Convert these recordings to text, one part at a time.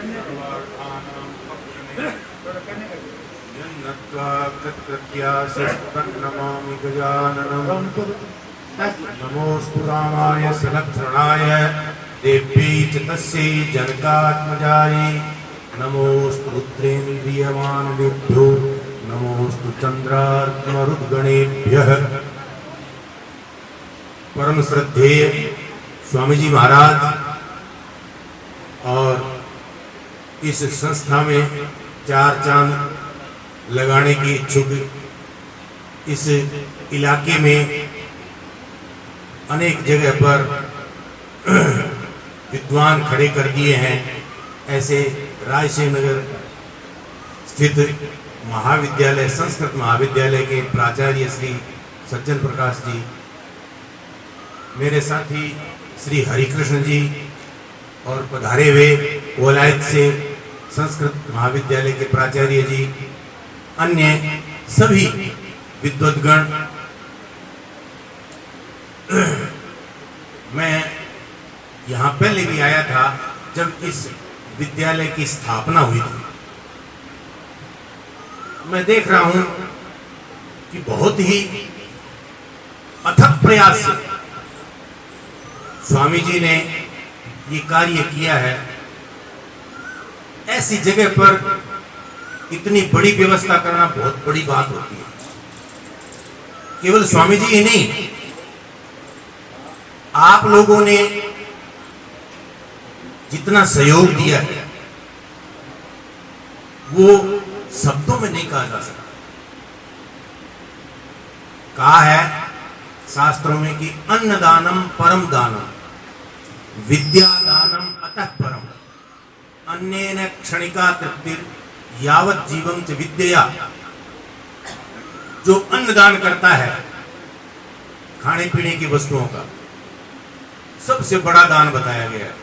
सर्वार्थानां पक्षणे यन्नत्वा तत्प्रत्याशस्तन्नमामि गजाननम् नमोऽस्तु रामाय सलक्षणाय देव्यै च तस्यै जनकात्मजायै नमोऽस्तु रुद्रेन्द्रियमानवेभ्यो नमोऽस्तु चंद्रार्कमरुद्गणेभ्यः। परम श्रद्धेय स्वामी जी महाराज और इस संस्था में चार चांद लगाने की इच्छुक इस इलाके में अनेक जगह पर विद्वान खड़े कर दिए हैं। ऐसे रायसेन नगर स्थित महाविद्यालय संस्कृत महाविद्यालय के प्राचार्य श्री सज्जन प्रकाश जी, मेरे साथी श्री हरिकृष्ण जी और पधारे हुए कोलायत से संस्कृत महाविद्यालय के प्राचार्य जी, अन्य सभी विद्वद्गण, मैं यहाँ पहले भी आया था जब इस विद्यालय की स्थापना हुई थी। मैं देख रहा हूं कि बहुत ही अथक प्रयास से स्वामी जी ने ये कार्य किया है। ऐसी जगह पर इतनी बड़ी व्यवस्था करना बहुत बड़ी बात होती है। केवल स्वामी जी ही नहीं, आप लोगों ने जितना सहयोग दिया है वो शब्दों में नहीं कहा जा सकता। कहा है शास्त्रों में कि अन्नदानम परम दानम विद्यादानम अतः परम अन्येन क्षणिका तृप्तिर यावत जीवम च विद्या। जो अन्नदान करता है खाने पीने की वस्तुओं का, सबसे बड़ा दान बताया गया है।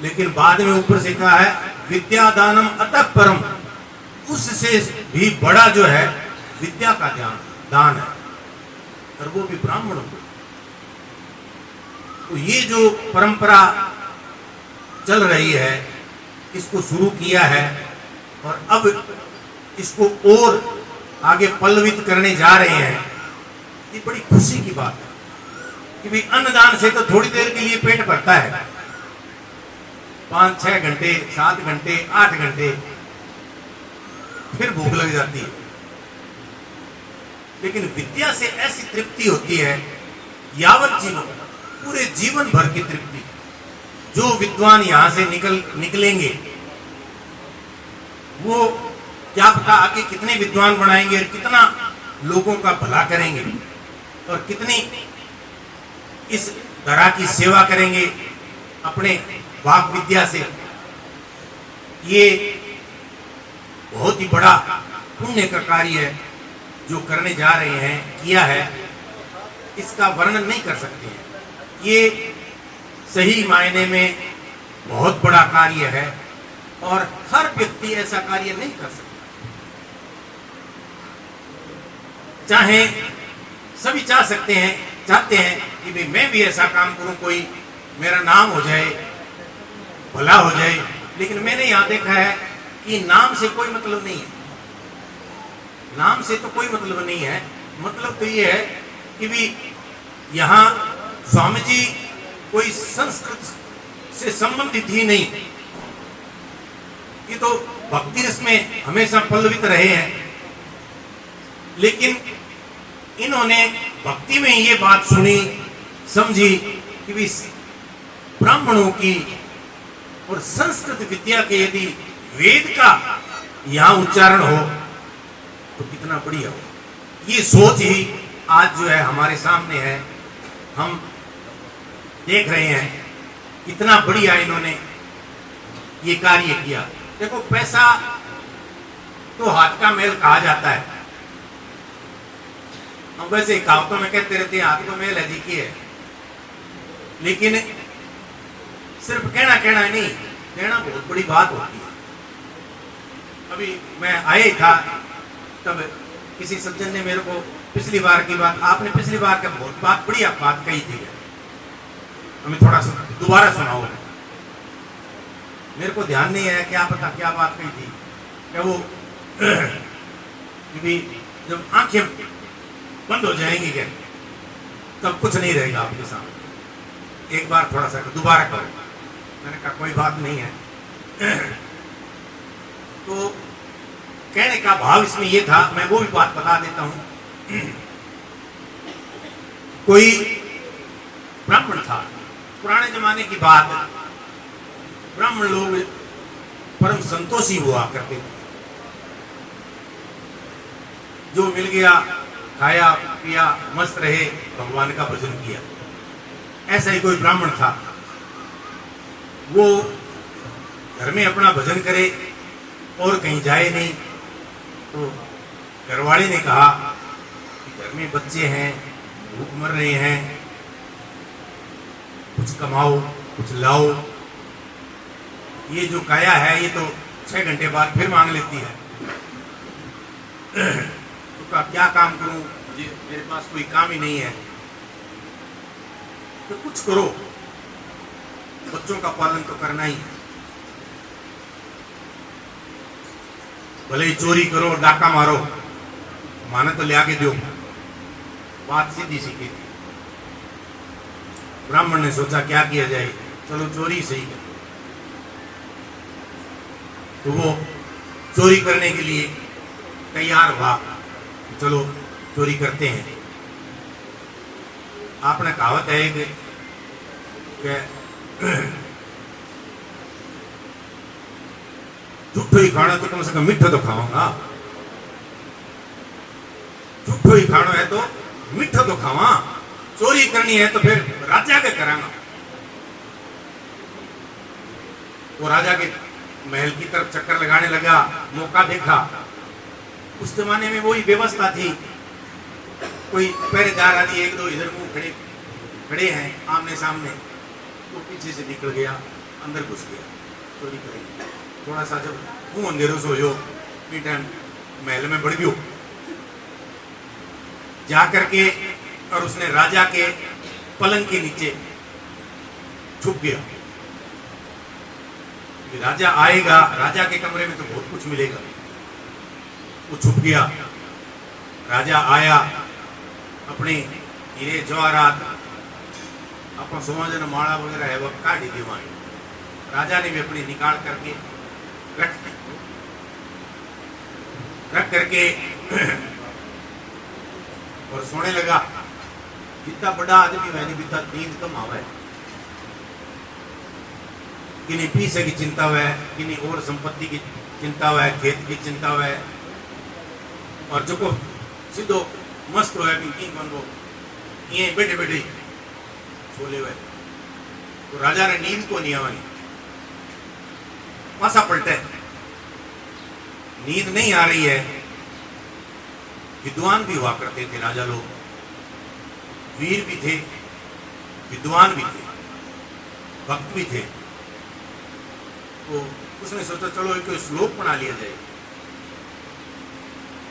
लेकिन बाद में ऊपर से कहा है विद्यादानम अतः परम, उससे भी बड़ा जो है विद्या का दान है, और वो भी ब्राह्मणों को। तो ये जो परंपरा चल रही है, इसको शुरू किया है और अब इसको और आगे पल्लवित करने जा रहे हैं। ये बड़ी खुशी की बात है कि भाई अन्नदान से तो थोड़ी देर के लिए पेट भरता है, 5-6 घंटे 7 घंटे 8 घंटे फिर भूख लग जाती है। लेकिन विद्या से ऐसी तृप्ति होती है यावत जीवन, पूरे जीवन भर की तृप्ति। जो विद्वान यहां से निकलेंगे वो क्या पता आगे कितने विद्वान बनाएंगे और कितना लोगों का भला करेंगे और कितनी इस धरा की सेवा करेंगे अपने वाक विद्या से। ये बहुत ही बड़ा पुण्य का कार्य है जो करने जा रहे हैं, किया है, इसका वर्णन नहीं कर सकते हैं। ये सही मायने में बहुत बड़ा कार्य है और हर व्यक्ति ऐसा कार्य नहीं कर सकता। चाहे सभी चाहते हैं कि भाई मैं भी ऐसा काम करूं, कोई मेरा नाम हो जाए, भला हो जाए। लेकिन मैंने यहां देखा है कि नाम से कोई मतलब नहीं है। नाम से तो कोई मतलब नहीं है। मतलब तो ये है कि भी यहाँ स्वामी जी कोई संस्कृत से संबंधित ही नहीं, ये तो भक्ति रस में हमेशा पल्लवित रहे हैं। लेकिन इन्होंने भक्ति में ये बात सुनी, समझी कि भी ब्राह्मणों की और संस्कृत विद्या के यदि वेद का यहाँ उच्चारण हो तो कितना बढ़िया हो। ये सोच ही आज जो है हमारे सामने है, हम देख रहे हैं कितना बढ़िया इन्होंने ये कार्य किया। देखो, पैसा तो हाथ का मेल कहा जाता है। हम वैसे कहावतों में कहते रहते हैं हाथ का मेल है जी की है, लेकिन सिर्फ कहना नहीं, कहना बहुत बड़ी बात होती है। अभी मैं आए था तब किसी सज्जन ने मेरे को पिछली बार की बात, आपने पिछली बार का बहुत बढ़िया बात कही थी, हमें थोड़ा सा दोबारा सुनाओ। मेरे को ध्यान नहीं आया, क्या पता क्या बात कही थी, क्या वो कि भी जब आंखें बंद हो जाएंगी क्या तब कुछ नहीं रहेगा आपके सामने, एक बार थोड़ा सा दोबारा करो। मैंने कहा कोई बात नहीं है। तो कहने का भाव इसमें ये था, मैं वो भी बात बता देता हूं। कोई ब्राह्मण था, पुराने जमाने की बात, ब्राह्मण लोग परम संतोषी हुआ करते थे, जो मिल गया खाया पिया मस्त रहे, भगवान का भजन किया। ऐसा ही कोई ब्राह्मण था, वो घर में अपना भजन करे और कहीं जाए नहीं। तो घरवाले ने कहा कि घर में बच्चे हैं, भूख मर रहे हैं, कुछ कमाओ कुछ लाओ। ये जो काया है ये तो 6 घंटे बाद फिर मांग लेती है। तो का क्या काम करूं, मेरे पास कोई काम ही नहीं है। तो कुछ करो, बच्चों का पालन तो करना ही है, भले ही चोरी करो डाका मारो, माने तो ले आके दो। बात सीधी सी की। ब्राह्मण ने सोचा क्या किया जाए, चलो चोरी सही कर। तो वो चोरी करने के लिए तैयार हुआ, चलो चोरी करते हैं। आपने कहावत है कि झूठो ही खाना तो कम से कम मीठो तो खाऊंगा, झूठो ही खाना है तो मीठो तो खावा, चोरी करनी है तो फिर राजा के करांगा। वो राजा के महल की तरफ चक्कर लगाने लगा, मौका देखा। उस जमाने में वही व्यवस्था थी, कोई पहरेदार आदि एक दो इधर मुंह खड़े हैं आमने सामने, वो पीछे से निकल गया, अंदर घुस गया, चोरी करेंगे। थोड़ा सा जब मुंह अंधेरों से हो टाइम महल में बढ़ गयो, जा करके और उसने राजा के पलंग के नीचे छुप गया। राजा आएगा, राजा के कमरे में तो बहुत कुछ मिलेगा। वो छुप गया, राजा आया, अपने हीरे जवाहरात अपना सोना माला वगैरह है वो काटी दी वहां। राजा ने भी अपनी निकाल करके रख करके और सोने लगा। जितना बड़ा आदमी मैंने बीता नींद कम आवा है, किन्हीं पैसे की चिंता है, किन्हीं और संपत्ति की चिंता है, खेत की चिंता है, और जो को सीधो मस्त हुआ कि बन ये बैठे बैठे सोले हुए। तो राजा ने नींद को नहीं आवानी, पासा पलटे, नींद नहीं आ रही है। विद्वान भी हुआ करते थे राजा लोग, वीर भी थे, विद्वान भी थे, भक्त भी थे। तो उसने सोचा चलो एक श्लोक बना लिया जाए।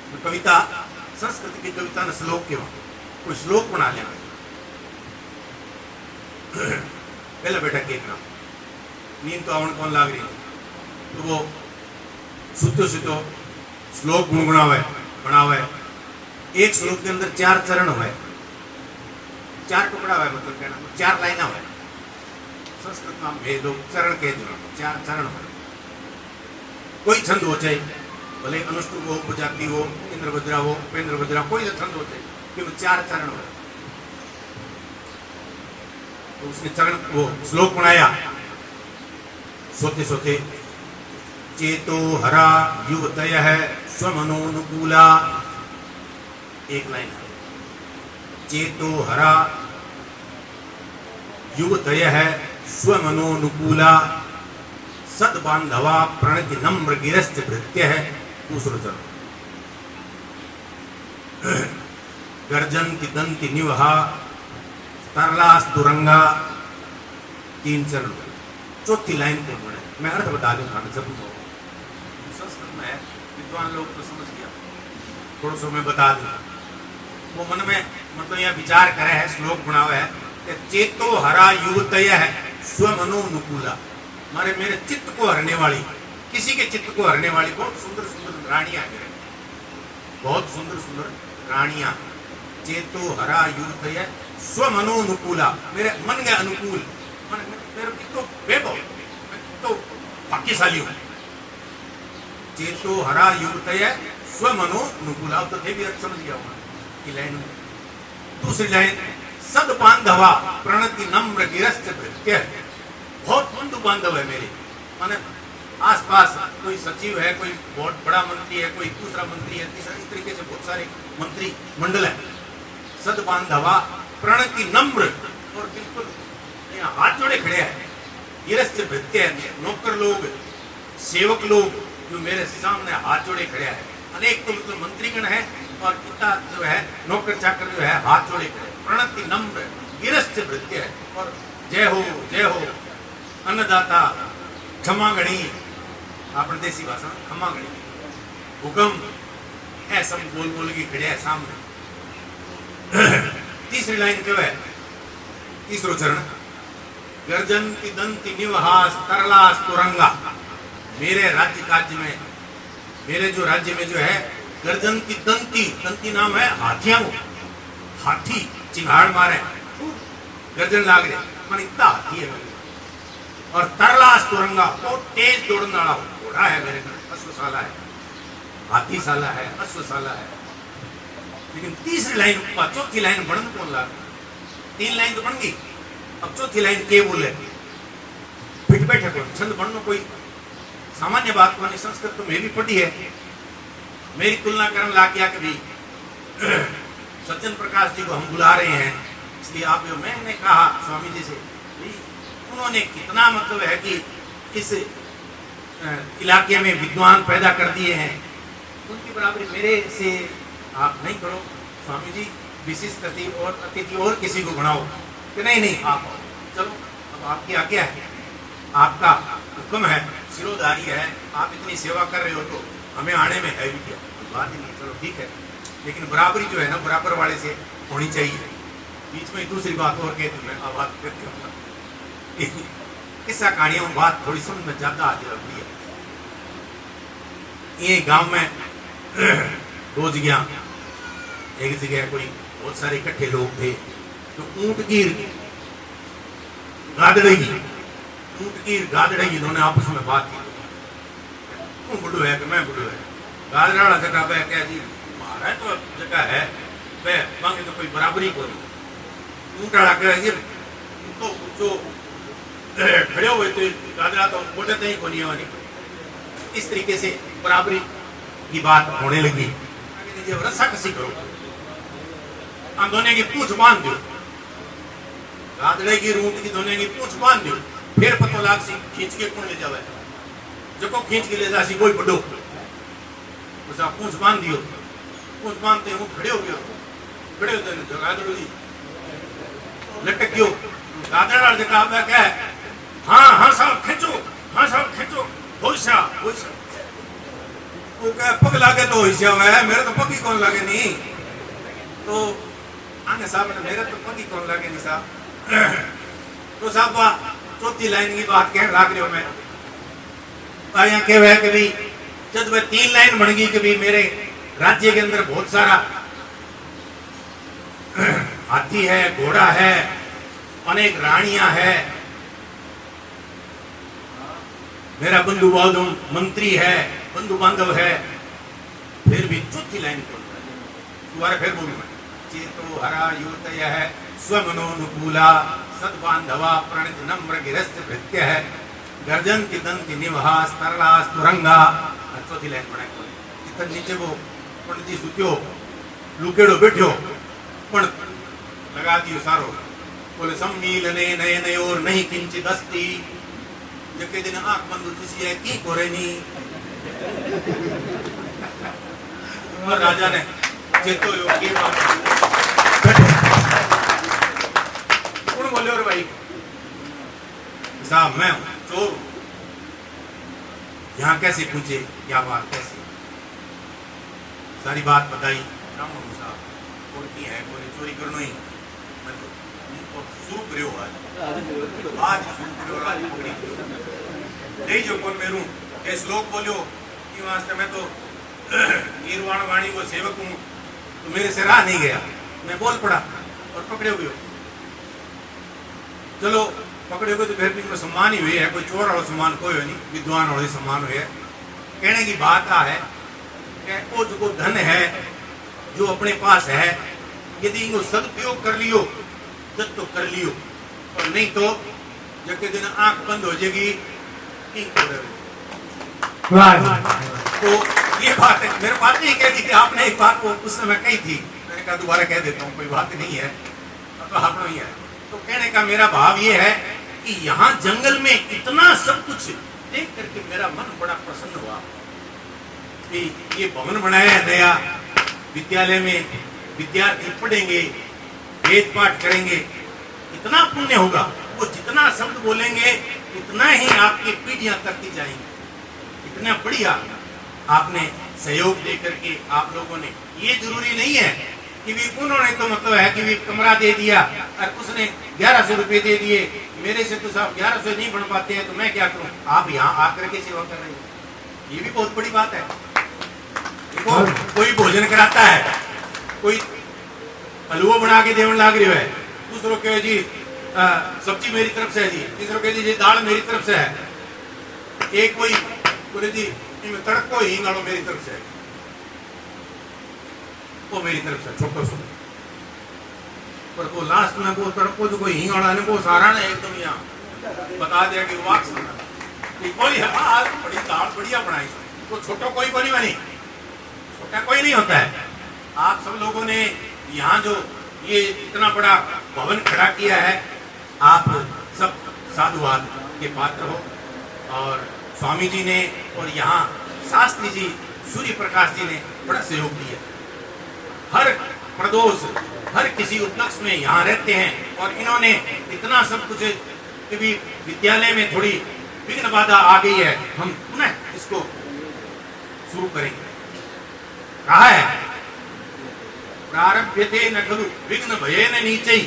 तो कविता, संस्कृत की कविता ने श्लोक के कोई श्लोक बना लेना। पहला बेटा देखना, नींद तो आवन कौन लाग रही। तो वो सुतो सुतो श्लोक गुणगुणावे बनावे। एक श्लोक के अंदर 4 चरण हुए, 4 टुकड़ा हुआ, मतलब कहना 4 लाइना हुआ। संस्कृत में भेद चरण कह दो, 4 चरण हुए। कोई छंद हो चाहे, भले अनुष्टुप हो, उपजाति हो, इंद्र वज्रा हो, उपेंद्र वज्रा, कोई छंद हो चाहे, क्योंकि 4 चरण हुए। तो उसने चरण वो श्लोक बनाया। सोते सोते चेतो हरा युवतय है स्वमनोनुकूला, एक लाइन, चेतो हरा युवतय है स्वमनोनुकूला, सद्बांधवा प्रणति नम्र गिरस्त भृत्य है। दूसरा चरण, गर्जन्ति दंति निवहा तरलास्तुरंगा, 3 चरण। चौथी लाइन को पढ़े, मैं अर्थ बता दूंगा सब संस्कृत में है, विद्वान लोग तो समझ गया, थोड़ा सा मैं बता दूं। वो मन में मतलब यह विचार करे है, श्लोक बनावे है कि चेतो हरा युवतय है स्वमनोनुकूला। मारे मेरे चित्त को हरने वाली, किसी के चित्त को हरने वाली बहुत सुंदर सुंदर रानियां हैं, बहुत सुंदर सुंदर रानियां। चेतो हरा युवतय स्वमनोनुकूला, मेरे मन के अनुकूल, मेरे कितो बेबो, मैं कितो भाग्यशाली हूं। चेतो हरा युवतय स्वमनोनुकूला, तो थे भी अर्थ समझ गया होगा कि लाइन। दूसरी लाइन, सद बांधवा प्रणति नम्र गिरस्त भृत्य, बहुत बंधु बांधव है मेरे, माने आसपास कोई सचिव है, कोई बहुत बड़ा मंत्री है, कोई दूसरा मंत्री है, तीसरा, इस तरीके से बहुत सारे मंत्री मंडल है। सद बांधवा प्रणति नम्र, और बिल्कुल यहाँ हाथ जोड़े खड़े हैं। गिरस्त भृत्य, नौकर लोग, सेवक लोग जो मेरे सामने हाथ जोड़े खड़े हैं। अनेक तो मतलब मंत्रीगण है, और कितना जो है नौकर चाकर जो है हाथ जोड़े खड़े। प्रणति नम्र गिरस्त भृत्य है, और जय हो अन्नदाता क्षमागणी, अपन देसी भाषा में क्षमागणी, हुक्म, ऐसा बोल बोल के खड़े है सामने। तीसरी लाइन क्यों है, तीसरो चरण, गर्जंती दंती निवहास तरलास तुरंगा, मेरे राज्य काज्य में, मेरे जो राज्य में जो है गर्जंती दंती, दंती नाम है हाथियों, हाथी चिंगाड़ मारे, गर्जन लाग रहे, मन इतना हाथी है। और तरलास तुरंगा, बहुत तेज दौड़ने वाला घोड़ा है मेरे घर, अश्वशाला है, हाथीशाला है, अश्वशाला है। लेकिन तीसरी लाइन, चौथी लाइन बढ़न कौन ला, तीन लाइन तो बन गई, अब चौथी लाइन के बोले फिट बैठे कौन, छंद बढ़नो कोई सामान्य बात को, संस्कृत तो मैं भी पढ़ी है, मेरी तुलना करने ला गया कभी। सज्जन प्रकाश जी को हम बुला रहे हैं, इसलिए आप, मैंने कहा स्वामी जी से, उन्होंने कितना मतलब है कि इस इलाके में विद्वान पैदा कर दिए हैं, उनकी बराबरी मेरे से आप नहीं करो स्वामी जी, विशिष्ट अतिथि और किसी को बनाओ, कि नहीं आप चलो, अब आपकी आज्ञा है, आपका हुक्म है, सिरोधारी है, आप इतनी सेवा कर रहे हो तो हमें आने में है भी क्या बात ही नहीं, चलो ठीक है। लेकिन बराबरी जो है ना बराबर वाले से होनी चाहिए। बीच में दूसरी बात और कहती मैं आवाज करके किस्सा कहानियों बात थोड़ी समझ में ज्यादा आ जाती है। ये गांव में दो जगह, एक जगह कोई बहुत सारे इकट्ठे लोग थे, तो ऊंट की गादड़ेगी दोनों आपस में बात की, तू बुढ़ू है कि मैं बुढ़ू है, गादड़ा वाला जगह पे क्या जी मारा तो जगह है पे मांगे तो कोई बराबरी को नहीं, ऊंट वाला कह जी तो जो खड़े हुए तो गादड़ा तो बोलते ही को नहीं वाली। इस तरीके से बराबरी की बात होने लगी। रस्सा कसी करो, दोनों की पूंछ बांध दो, गादड़े की ऊंट की दोनों की पूंछ बांध दो, फिर पतो लाग सी खींच के कौन ले जावे, जो को खींच के ले जा सी कोई बड़ो, उसका पूंछ बांध दियो, पूंछ बांधते वो खड़े हो गयो, खड़े होते जो गादड़ो जी लटक गयो, गादड़ा जगह पे क्या है, हाँ साहब खींचो, होइसा वो क्या पग लागे तो होइसा है, मेरे तो पग ही कौन लागे नहीं, तो आने साहब ने मेरे तो पग ही कौन लागे नहीं साहब। तो साहब चौथी लाइन की बात कह लाग रहे हो मैं, यहाँ कह है कि भाई जब वह तीन लाइन बन गई कि भाई मेरे राज्य के अंदर बहुत सारा हाथी है, घोड़ा है, अनेक रानियां है, मेरा बंधु बांधव मंत्री है, बंधु बांधव है, फिर भी चौथी लाइन दोबारा फिर बोलूं मैं, चेतो हरा युवतय है स्वमनोनुकूला सद्बांधवा प्रणित नम्र गिरस्त भृत्य है गर्जंती दंती निवहास तरलास तुरंगा। चौथी लाइन बनाई इतना नीचे वो पंडित जी सुत्यो लुकेड़ो बैठो पण लगा दियो सारो, बोले सम्मीलने नयन और नहीं किंचित अस्ति, जके दिन आंख बंद होती है की कोरे नी, और राजा ने चेतो योगी कौन बोले और भाई साहब मैं चोर, यहाँ कैसे पूछे क्या बात, कैसे सारी बात बताई, साहब कौन की है, कौन चोरी करना ही, मैं तो शुरू करो आज शुरू करो, आज पकड़ी दे जो कौन मेरू ये श्लोक बोलियो कि वास्ते मैं तो नीरवाण वाणी को सेवक हूँ, तो मेरे से रहा नहीं गया, मैं बोल पड़ा और पकड़े हुए। चलो पकड़े हुए तो फिर भी इनको सम्मान ही हुए है, कोई चोर वाला सम्मान कोई हो नहीं, विद्वान वाले सम्मान हुए है। कहने की बात आ है कि वो जो धन है जो अपने पास है, यदि इनको सदुपयोग कर लियो जब तो कर लियो, और नहीं तो जब के दिन आंख बंद हो जाएगी। तो ये बात है, मेरे बात नहीं कह दी कि आपने एक बात को उस समय कही थी, मैंने कहा दोबारा कह देता हूँ, कोई बात नहीं है, तो आपने ही है। तो कहने का मेरा भाव ये है कि यहाँ जंगल में इतना सब कुछ देख करके मेरा मन बड़ा प्रसन्न हुआ कि ये भवन बनाया है नया, विद्यालय में विद्यार्थी पढ़ेंगे, वेद पाठ करेंगे, इतना पुण्य होगा। वो जितना शब्द बोलेंगे उतना ही आपकी पीढ़ियां करती जाएंगी। इतना बढ़िया आपने सहयोग दे करके आप लोगों ने, ये जरूरी नहीं है कि भी उन्होंने तो मतलब है कि भी कमरा दे दिया और उसने 1100 रुपए दे दिए, मेरे से तो साहब 1100 नहीं बन पाते हैं, तो मैं क्या करूं। आप यहाँ आकर के सेवा कर रहे हो, ये भी बहुत बड़ी बात है। देखो कोई भोजन कराता है, कोई हलवा बना के देवन लाग रही है, दूसरों के जी सब्जी मेरी तरफ से है जी, तीसरों के जी दाल मेरी तरफ से है, एक कोई बोले जी तड़को ही गाड़ो मेरी तरफ से, वो मेरी तरफ से छोटो सो, पर वो लास्ट में वो तड़को जो कोई हिंगाड़ा ने वो सारा ने एकदम यहाँ बता दिया कि वाक कोई है आज बड़ी दाल बढ़िया बनाई, वो छोटो कोई नहीं बनी, छोटा कोई नहीं होता है। आप सब लोगों ने यहाँ जो ये इतना बड़ा भवन खड़ा किया है, आप सब साधुवाद के पात्र हो। और स्वामी जी ने और यहाँ शास्त्री जी सूर्य प्रकाश जी ने बड़ा सहयोग दिया। हर प्रदोष हर किसी उपलक्ष्य में यहाँ रहते हैं, और इन्होंने इतना सब कुछ कि भी विद्यालय में थोड़ी विघ्न बाधा आ गई है, हम पुनः इसको शुरू करेंगे। कहा है प्रारभ्यते न खलु विघ्न भयेन नीचै,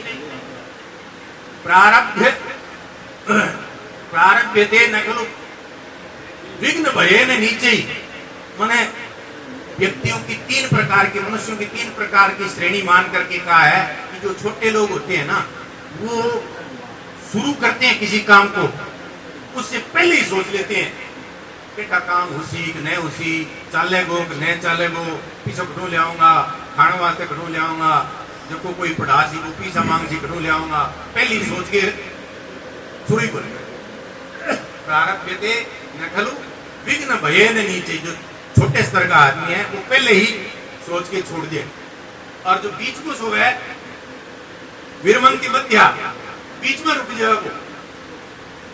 प्रारभ्यते न खलु विघ्न भयेन नीचै, माने व्यक्तियों की 3 प्रकार के, मनुष्यों की 3 प्रकार की श्रेणी मान करके कहा है कि जो छोटे लोग होते हैं ना, वो शुरू करते हैं किसी काम को, उससे पहले ही सोच लेते हैं बेटा काम हुसी कि नहीं हुसी, चालेगो कि नहीं चालेगो, पीछे कटू ले आऊंगा, खाने वास्ते कटू ले आऊंगा, जब को कोई पढ़ा सी वो पीछा मांग सी कटू ले आऊंगा, पहले ही सोच के शुरू कर। प्रारभ्यते न खलु विघ्न भयेन नीचै, जो छोटे स्तर का आदमी है वो पहले ही सोच के छोड़ दे। और जो बीच में सो है विरमंति मध्या, बीच में रुक जाए, वो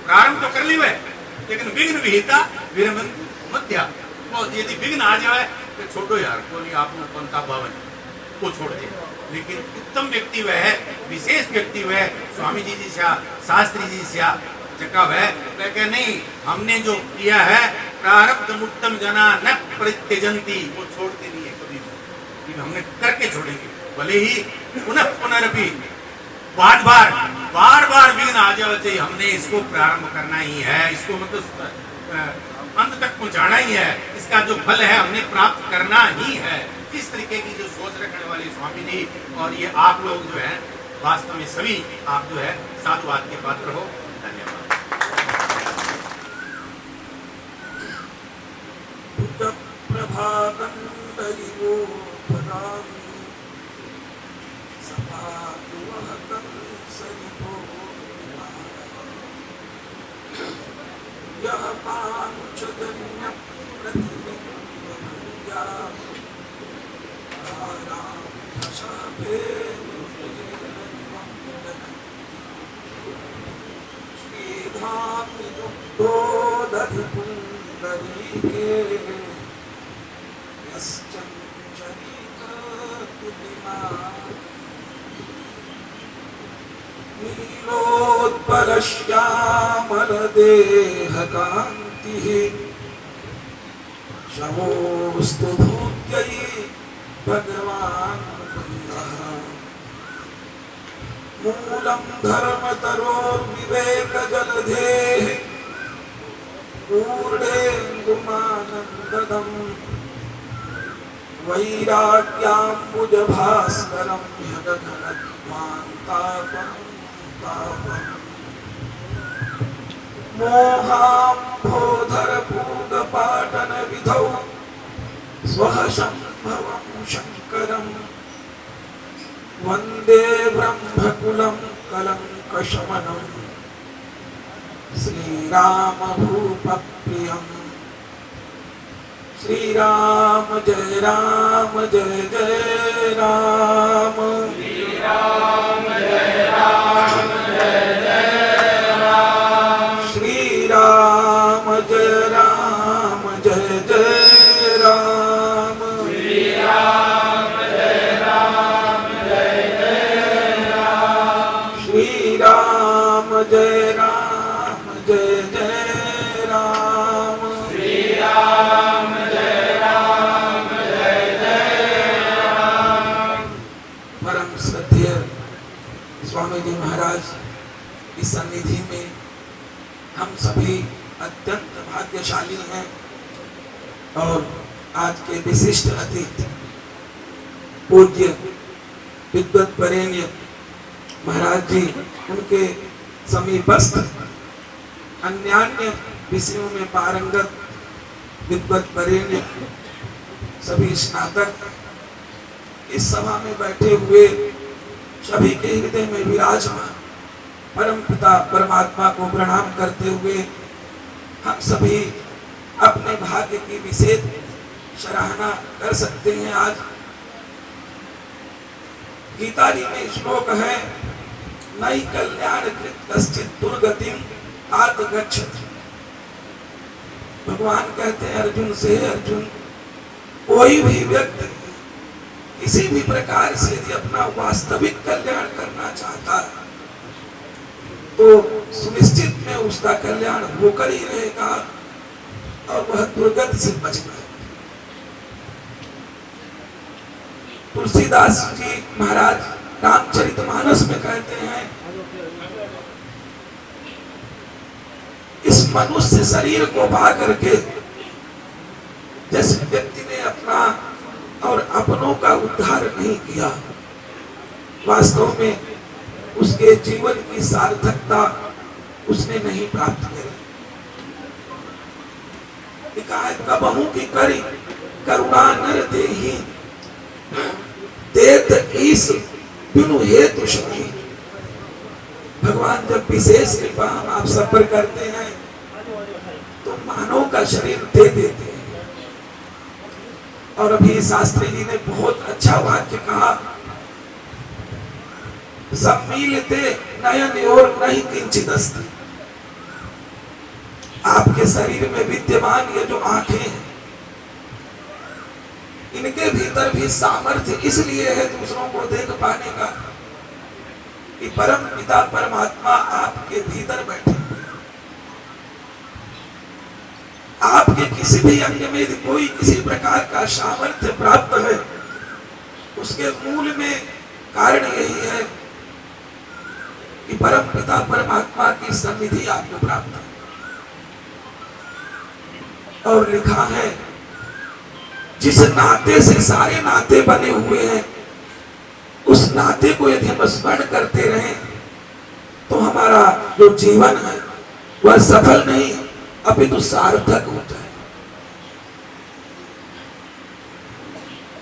प्रारंभ तो कर ली है, लेकिन विघ्न विहिता विरमंति मध्या, वो यदि विघ्न आ जाए तो छोड़ो यार, को नहीं आप पंथा भावन को छोड़ दे। लेकिन उत्तम व्यक्ति वह है, विशेष व्यक्ति वह है, स्वामी जी जी से शास्त्री जी से जगह है, वह नहीं हमने जो किया है प्रारब्ध मुक्तम जना न परित्यजंती, वो छोड़ते नहीं है कभी भी, हमने करके छोड़ेंगे, भले ही पुनः पुनरपि बार बार विघ्न आ जाए चाहिए, हमने इसको प्रारंभ करना ही है, इसको मतलब अंत तक पहुंचाना ही है, इसका जो फल है हमने प्राप्त करना ही है। इस तरीके की जो सोच रखने वाले स्वामी जी और ये आप लोग जो है, वास्तव में सभी आप जो है साधुवाद के पात्र हो। धन्यवाद। नीलोत्पलश्यामलदेहकान्तिः शवोऽस्तु धूत्यै भगवान् कुन्दः मूलं धर्मतरोर्विवेकजलधेः पूर्णेन्दुमानन्ददम् वैराग्याम्बुजभास्करं ह्यगगनध्वान्तापं तापम् मोहाम्भोधरपूगपाटनविधौ स्वः शम्भवं शङ्करम् वन्दे ब्रह्मकुलं कलङ्कशमनम् श्रीरामभूपप्रियम् श्रीराम जय जय राम श्रीराम जय राम जय जय राम श्रीराम जय जय राम श्रीराम जय राम जय जय राम श्रीराम जय जय राम श्रीराम जय राम जय जय राम। परम श्रद्धेय स्वामी जी महाराज की सन्निधि में हम सभी अत्यंत भाग्यशाली हैं और आज के विशिष्ट अतिथि पूज्य विद्वत वरेण्य महाराज जी, उनके समीपस्थ अन्यान्य विषयों में पारंगत विद्वत वरेण्य सभी स्नातक इस सभा में बैठे हुए सभी के हृदय में विराजमान परम पिता परमात्मा को प्रणाम करते हुए हम सभी अपने भाग्य की विशेष सराहना कर सकते हैं। आज गीता जी में श्लोक है, नई कल्याण कृत कश्चित दुर्गतिम आत गच्छति। भगवान कहते हैं अर्जुन से, अर्जुन कोई भी व्यक्ति किसी भी प्रकार से यदि अपना वास्तविक कल्याण करना चाहता है तो सुनिश्चित में उसका कल्याण होकर ही रहेगा और वह दुर्गति से बचना है। तुलसीदास जी महाराज रामचरितमानस में कहते हैं, इस मनुष्य शरीर को पा करके जिस व्यक्ति ने अपना और अपनों का उद्धार नहीं किया, वास्तव में उसके जीवन की सार्थकता उसने नहीं प्राप्त करी। कबहू की करी करुणा नर देहि देत ईस बिनु हेतु शनि। भगवान जब विशेष कृपा हम आप सब पर करते हैं तो मानव का शरीर दे देते हैं। और अभी शास्त्री जी ने बहुत अच्छा वाक्य कहा, सम्मिलिते नयन और नहीं किंचित अस्ति। आपके शरीर में विद्यमान ये जो आंखें हैं, इनके भीतर भी सामर्थ्य इसलिए है दूसरों को देख पाने का कि परम पिता परमात्मा आपके भीतर बैठे हुए हैं। आपके किसी भी अंग में यदि कोई किसी प्रकार का सामर्थ्य प्राप्त है, उसके मूल में कारण यही है कि परम पिता परमात्मा की सन्निधि आपको प्राप्त है। और लिखा है, जिस नाते से सारे नाते बने हुए हैं, उस नाते को यदि हम स्मरण करते रहें तो हमारा जो जीवन है वह सफल नहीं अपितु सार्थक हो जाए।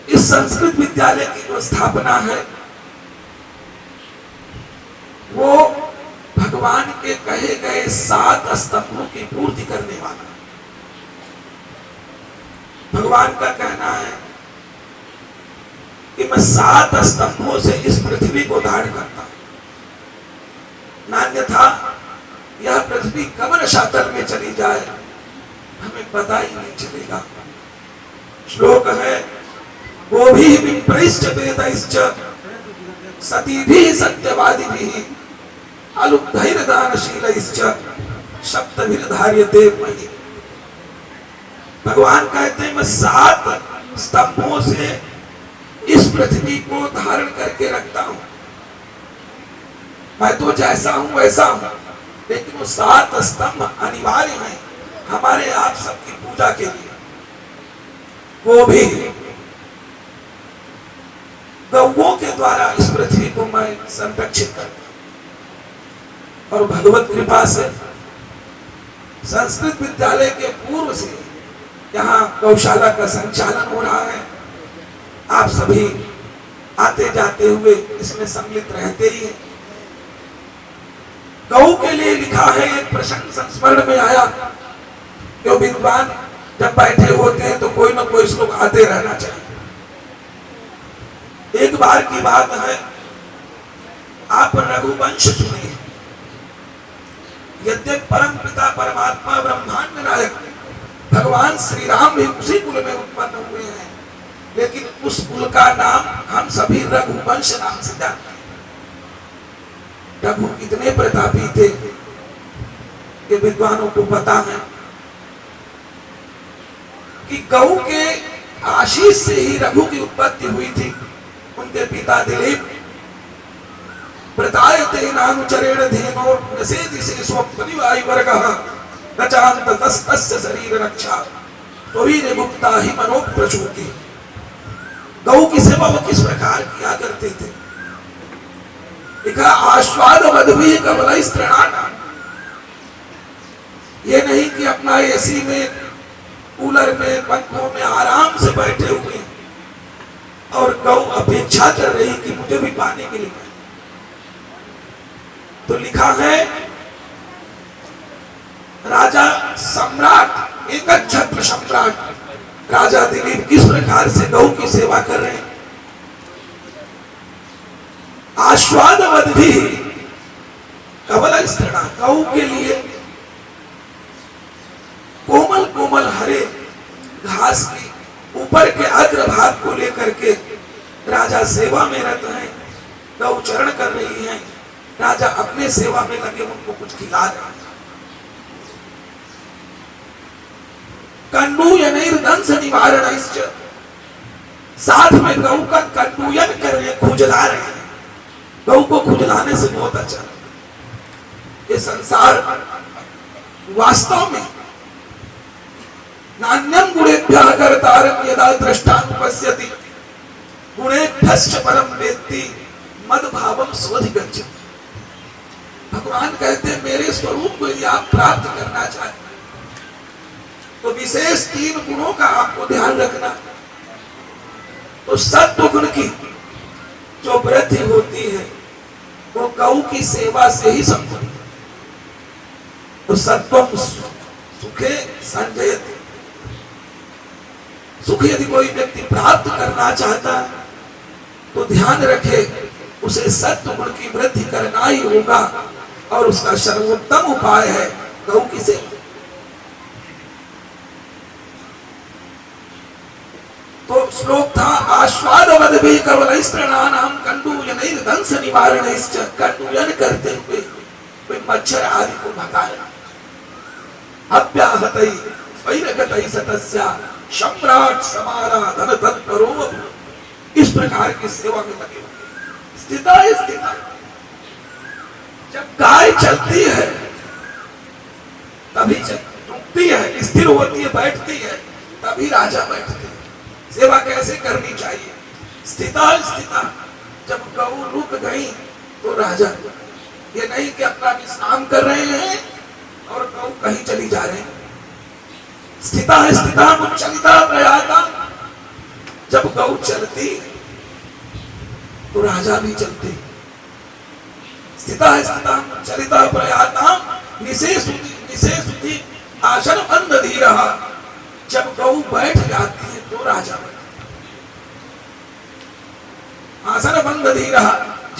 इस संस्कृत विद्यालय की जो स्थापना है वो भगवान के कहे गए 7 स्तंभों की पूर्ति करने वाला। भगवान का कहना है कि मैं 7 स्तंभों से इस पृथ्वी को धारण करता हूं, अन्यथा यह पृथ्वी कब रसातल में चली जाए हमें पता ही नहीं चलेगा। श्लोक है, गोभी विप्रैश्च वेदैश्च सतीभिः सत्यवादिभिः अलुब्धैर्दानशीलैश्च सप्तभिर्धार्यते मयि। भगवान कहते हैं मैं 7 स्तंभों से इस पृथ्वी को धारण करके रखता हूं। मैं तो जैसा हूं वैसा हूं, लेकिन वो 7 स्तंभ अनिवार्य हैं हमारे सबकी पूजा के लिए, वो भी गौओं के द्वारा इस पृथ्वी को मैं संरक्षित करता। और भगवत कृपा से संस्कृत विद्यालय के पूर्व से यहाँ गौशाला का संचालन हो रहा है। आप सभी आते जाते हुए इसमें सम्मिलित रहते ही हैं। गौ के लिए लिखा है, एक प्रसंग संस्मरण में आया, जो विद्वान जब बैठे होते हैं तो कोई ना कोई श्लोक आते रहना चाहिए। एक बार की बात है, आप रघुवंश सुनिए। यद्यपि परम पिता परमात्मा ब्रह्मांड नायक भगवान श्री राम भी उसी कुल में उत्पन्न हुए हैं, लेकिन उस कुल का नाम हम सभी रघुवंश नाम से जानते हैं। रघु कितने प्रतापी थे ये विद्वानों को पता है कि गौ के आशीष से ही रघु की उत्पत्ति हुई थी। उनके पिता दिलीप प्रतायते नानुचरेण धेनो नसेति से स्वप्निवायुवर्गः नचान्त तस्य शरीर रक्षा त्वरीर मुक्ता ही मनोप्रचोति। गौ की सेवा वो किस प्रकार किया करते थे? लिखा आश्वाद मधुभी कमल स्त्रणाना। ये नहीं कि अपना एसी में, कूलर में, पंखों में आराम से बैठे हुए और गौ अपेक्षा कर रही कि मुझे भी पानी मिले। तो लिखा है राजा सम्राट, एक छत्र सम्राट राजा दिलीप किस प्रकार से गौ की सेवा कर रहे हैं। आश्वादवद्भि कमल स्त्रणा, गौ के लिए कोमल कोमल हरे घास की ऊपर के अग्रभाग को लेकर के राजा सेवा में रत हैं। गौ चरण कर रही हैं, राजा अपने सेवा में लगे उनको कुछ खिला रहे हैं। कंडूयनैर्दंस निवारणैश्च, साथ में गौ का कंडूयन कर रहे, खुजला रहे हैं। गौ को खुजलाने से बहुत अच्छा लगता। ये संसार वास्तव में नान्यम गुणेभ्यः कर्तारं यदा दृष्टानुपश्यति गुणेभ्यश्च परम वेत्ति मद भावम स्वधिगच्छति। भगवान कहते हैं मेरे स्वरूप को यदि आप प्राप्त करना चाहते तो विशेष 3 गुणों का आपको ध्यान रखना। तो सत्व गुण की जो वृद्धि होती है वो गौ की सेवा से ही संभव है। तो सत्वम सुखे संजयति, सुख यदि कोई व्यक्ति प्राप्त करना चाहता है तो ध्यान रखे उसे सत्व गुण की वृद्धि करना ही होगा, और उसका सर्वोत्तम उपाय है गौ की सेवा। तो श्लोक था आश्वादवद्भि कमलैस्त्रणानां कंडूयनैर्दंस निवारणैश्च, कंडूयन करते हुए कोई मच्छर आदि को भगाया। अव्याहतै स्वैरगतै सतस्या सम्राट समाराधन तत्परो, इस प्रकार की सेवा में लगे हुए। स्थिता जब गाय चलती है तभी रुकती है, स्थिर होती है, बैठती है, तभी राजा बैठते हैं। सेवा कैसे करनी चाहिए? स्थिता जब गौ रुक गई तो राजा, ये नहीं कि अपना विश्राम कर रहे हैं और गौ कहीं चली जा रहे हैं। स्थिता मुच्चलिता प्रयाता, जब गौ चलती तो राजा भी चलते। स्थिता मुच्चलिता प्रयाता निशेषुति आसन बंद धीरः, जब गौ बैठ जाती है तो राजा बैठता। आसन बंद धीरः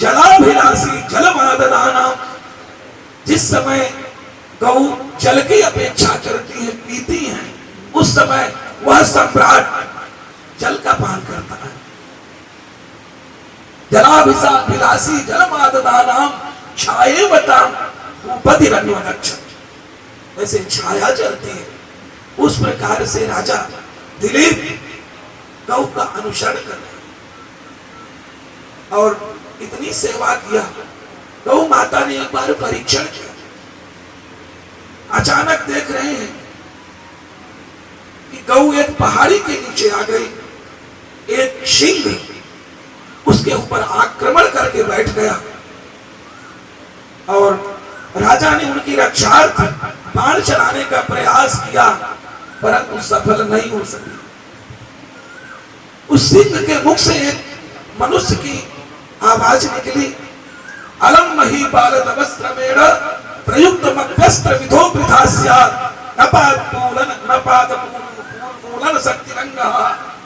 जलाभिलाषी जलमादनानां, जिस समय गौ जल की अपेक्षा करती है, पीती है, उस समय वह सम्राट जल का पान करता है। जलाभिलाषी जलमादनानां छायेवतां उपधिरन्वगच्छति, वैसे छाया चलती है उस प्रकार से राजा दिलीप गौ का अनुसरण कर रहे और इतनी सेवा किया। गौ माता ने एक बार परीक्षण किया, अचानक देख रहे हैं गऊ एक पहाड़ी के नीचे आ गई, एक सिंह उसके ऊपर आक्रमण करके बैठ गया और राजा ने उनकी रक्षार्थ बाण चलाने का प्रयास किया, परंतु सफल नहीं हो सकी। उस सिंह के मुख से एक मनुष्य की आवाज निकली, अलम मही बालद वस्त्रमेण प्रयुक्त मध्यस्त्र विधो प्रधास्या नपाद मूलन शक्तिरंगः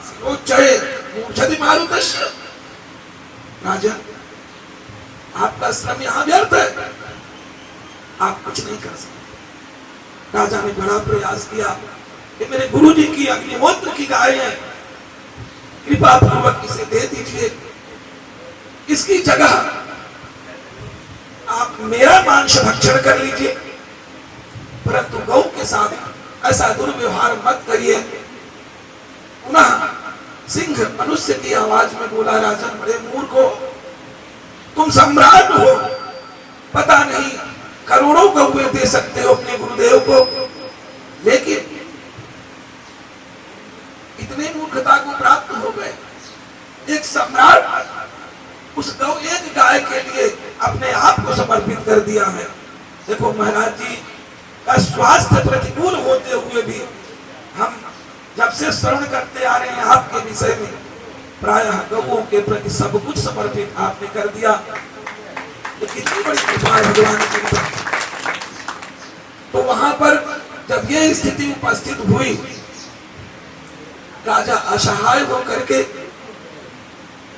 सिरोच्चये मूर्छति मारुतस्य। राजा, आपका श्रम यहां व्यर्थ है, आप कुछ नहीं कर सकते। राजा ने बड़ा प्रयास किया कि मेरे गुरुजी की अग्निहोत्र की गाय है, कृपा पूर्वक इसे दे दीजिए, इसकी जगह आप मेरा मांस भक्षण कर लीजिए, परंतु गौ के साथ ऐसा दुर्व्यवहार मत करिए। पुनः सिंह मनुष्य की आवाज में बोला, राजन बड़े मूर्ख हो, तुम सम्राट हो, पता नहीं करोड़ों गौएं दे सकते हो अपने गुरुदेव को, लेकिन इतने मूर्खता को प्राप्त हो गए। एक सम्राट उस गौ एक गाय के लिए अपने आप को समर्पित कर दिया है। देखो महाराज जी का स्वास्थ्य प्रतिकूल होते हुए भी हम जब से श्रवण करते आ रहे हैं आपके विषय में, प्रायः गौओं के प्रति सब कुछ समर्पित आपने कर दिया। तो कितनी बड़ी कृपा है भगवान की। तो वहां पर जब ये स्थिति उपस्थित हुई, राजा असहाय होकर के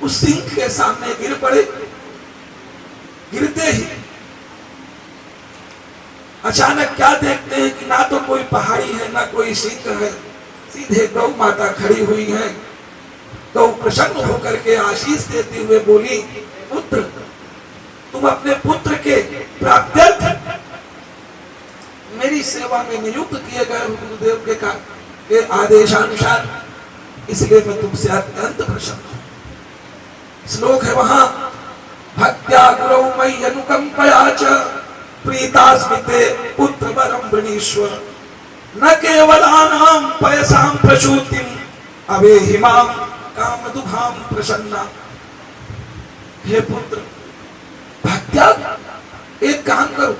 उस सिंह के सामने गिर पड़े। गिरते ही अचानक क्या देखते हैं कि ना तो कोई पहाड़ी है ना कोई सिंह है, सीधे गौ माता खड़ी हुई है। गौ प्रसन्न होकर के आशीष देते हुए बोली, पुत्र, तुम अपने पुत्र के प्राप्त्यर्थ मेरी सेवा में नियुक्त किए गए हो गुरुदेव के आदेशानुसार, इसलिए मैं तुमसे अत्यंत प्रसन्न हूं। श्लोक है वहां, भक्त्या गुरौ मयि अनुकंपया च प्रीतास्मिते पुत्र वरम वृणीष्व न केवलानां पयसां प्रसूतिं अवेहिमां कामदुघां प्रसन्ना। हे पुत्र, भक्त्या एक काम करो,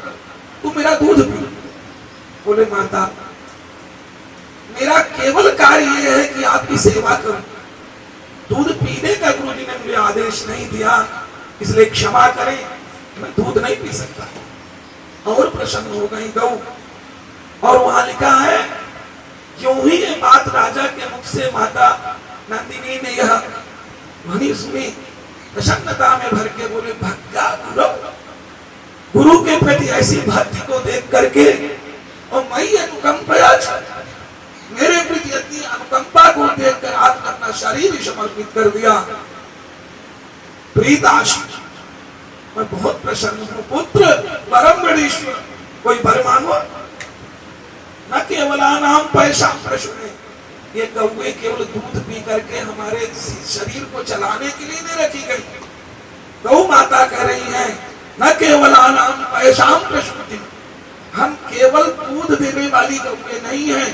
तू मेरा दूध पी। बोले माता, मेरा केवल कार्य यह है कि आपकी सेवा करूं, दूध पीने का गुरुजी ने मुझे आदेश नहीं दिया, इसलिए क्षमा करें, मैं दूध नहीं पी सकता। और प्रसन्न हो गई गौ। और वहां लिखा है, यूं ही ये बात राजा के मुख से माता नंदिनी ने यह ध्वनि सुनी, प्रसन्नता में भर के बोले, भक्त्या गुरु, गुरु के प्रति ऐसी भक्ति को देख करके और मई अनुकंपया, मेरे प्रति इतनी अनुकंपा को देखकर आपने अपना शरीर समर्पित कर दिया। प्रीताश, मैं बहुत प्रसन्न हूं। पुत्र वरम वृणीष्व, कोई वर मांगो, न केवलानां पयसां प्रसूतिं, ये गौएं केवल दूध पी करके हमारे शरीर को चलाने के लिए नहीं रखी गई। गौ माता कह रही है, न केवलानां पयसां प्रसूतिं, हम केवल दूध देने वाली गौएं नहीं हैं,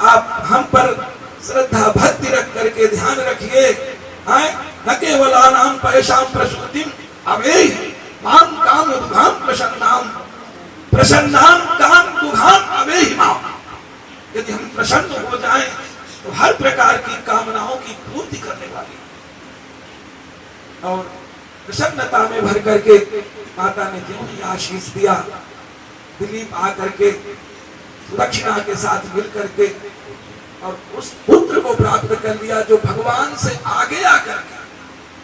आप हम पर श्रद्धा भक्ति रख करके ध्यान रखिए। न केवलानां पयसां प्रसूतिं अवेहिमां कामदुघां प्रसन्नां, प्रसन्नां कामदुघां अवेहिमां। यदि हम प्रसन्न हो जाएं तो हर प्रकार की कामनाओं की पूर्ति करने वाली। और प्रसन्नता में भर करके माता ने जो ही आशीष दिया, दिलीप आकर के सुदक्षिणा के साथ मिल करके और उस पुत्र को प्राप्त कर लिया जो भगवान से आगे आकर के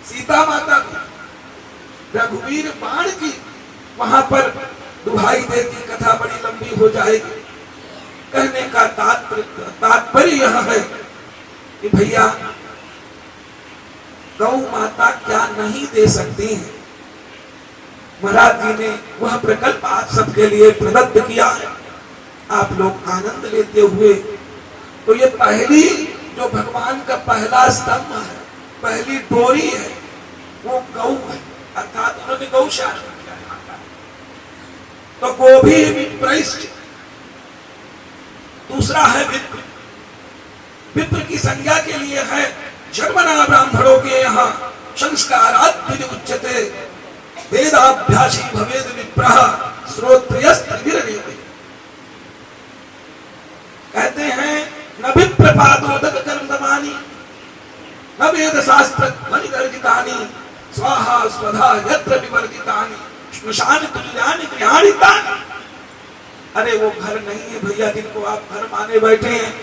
सीता माता को रघुवीर बाण की वहां पर दुहाई देती। कथा बड़ी लंबी हो जाएगी। कहने का तात्पर्य यह है कि भैया, गौ माता क्या नहीं दे सकती है। महाराज जी ने वह प्रकल्प आप सबके लिए प्रदत्त किया है, आप लोग आनंद लेते हुए। तो ये पहली जो भगवान का पहला स्तंभ है, पहली डोरी है, वो गौ है, अर्थात उन्होंने गौशाला किया है। तो गोभी विप्रैष्ठ, दूसरा है विप्र, विप्र की संज्ञा के लिए है जन्मना ब्राह्मणों के यहाँ संस्कारात् द्विज उच्यते वेदाभ्यासी भवेद विप्रः श्रोत्रियस्त्रिभिर्वेद। कहते हैं न विप्रपादोदक कर्मदमानि न वेद शास्त्र ध्वनिगर्जितानि स्वाहा स्वधा यत्र विवर्जितानि श्मशान तुल्यानि गृहाणि तानि। अरे वो घर नहीं है भैया जिनको आप घर माने बैठे हैं।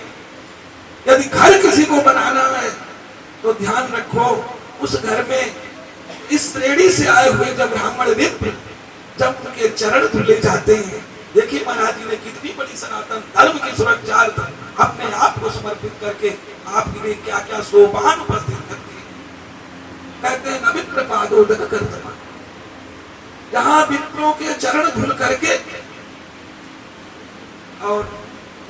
यदि घर किसी को बनाना है तो ध्यान रखो उस घर में इस श्रेणी से आए हुए जब ब्राह्मण विप्र जब उनके चरण धुले जाते हैं, देखिए महाराज जी ने कितनी बड़ी सनातन धर्म की सुरक्षार्थ अपने आप को समर्पित करके आपके लिए क्या क्या सोपान उपस्थित करते हैं। कहते हैं न विप्र पादोदक कर्तमा, जहां विप्रों के चरण धुल करके और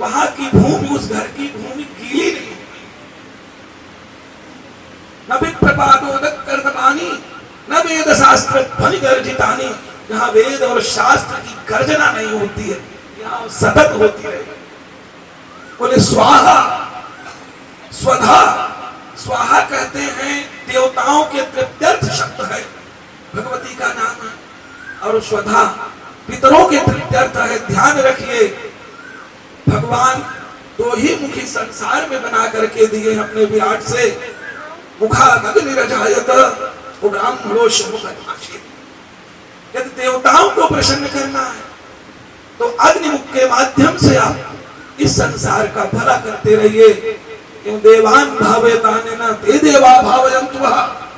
वहां की भूमि उस घर की भूमि गीली नहीं होती। न विप्रपादोदक कर्तमानि न वेद शास्त्र ध्वनि गर्जितानि, जहां वेद और शास्त्र की गर्जना नहीं होती है, यहाँ सतत होती है। बोले स्वाहा स्वधा, स्वाहा कहते हैं देवताओं के तृप्त्यर्थ शब्द है, भगवती का नाम है। और स्वधा पितरों के तृप्त्यर्थ है। ध्यान रखिए भगवान दो ही मुखी संसार में बना करके दिए अपने विराट से। मुखा अग्निरजायत वो ब्राह्मणो शमुखनाशी। यदि देवताओं को प्रसन्न करना है तो अग्निमुख के माध्यम से आप इस संसार का भला करते रहिए। क्यों देवान भावयतानेन ते देवा भावयन्तु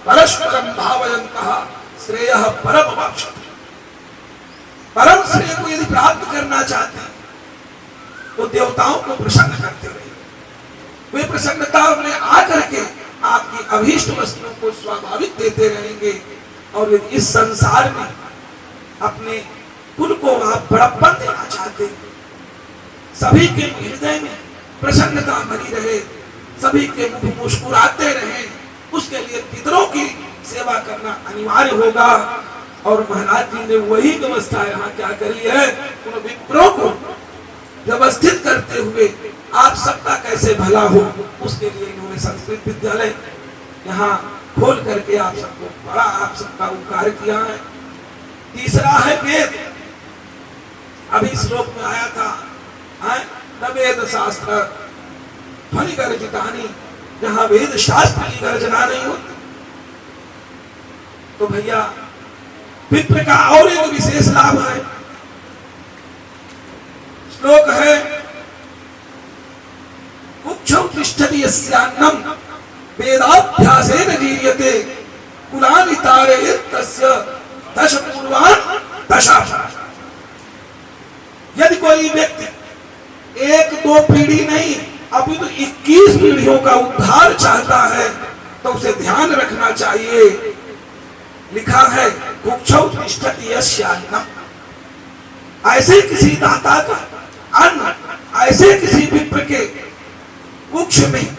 परस्परम भावयन्तः श्रेयः परम वाप्स्यति। परम श्रेय को यदि प्राप्त करना चाहते हैं तो देवताओं को प्रसन्न करते रहिए। वे प्रसन्नता में आकर के आपकी अभीष्ट वस्तुओं को स्वाभाविक देते रहेंगे। और यदि इस संसार में अपने कुल को आप बड़प्पन देना चाहते हैं, सभी के हृदय में प्रसन्नता बनी रहे, सभी के मुख मुस्कुराते रहे, उसके लिए पितरों की सेवा करना अनिवार्य होगा। और महाराज जी ने वही व्यवस्था यहाँ क्या करी है, उन विप्रों को व्यवस्थित करते हुए आप सबका कैसे भला हो उसके लिए इन्होंने संस्कृत विद्यालय यहाँ खोल करके आप सबको बड़ा आप सबका उपकार किया है। तीसरा है वेद। अभी श्लोक में आया था न वेद शास्त्र ध्वनि गर्जितानि, जहां वेद शास्त्र की गर्जना नहीं होती। तो भैया विप्र का और एक विशेष लाभ है। श्लोक है कुक्षौ तिष्ठति यस्यान्नं वेदाभ्यासेन जीर्यते कुलानि तारयेत् तस्य दश पूर्वान् दशाशः। यदि कोई व्यक्ति एक दो पीढ़ी नहीं अभी तो 21 पीढ़ियों का उद्धार चाहता है तो उसे ध्यान रखना चाहिए। लिखा है कुक्षौ तिष्ठति यस्यान्नं, ऐसे किसी दाता का अन्न ऐसे किसी विप्र के कुक्ष में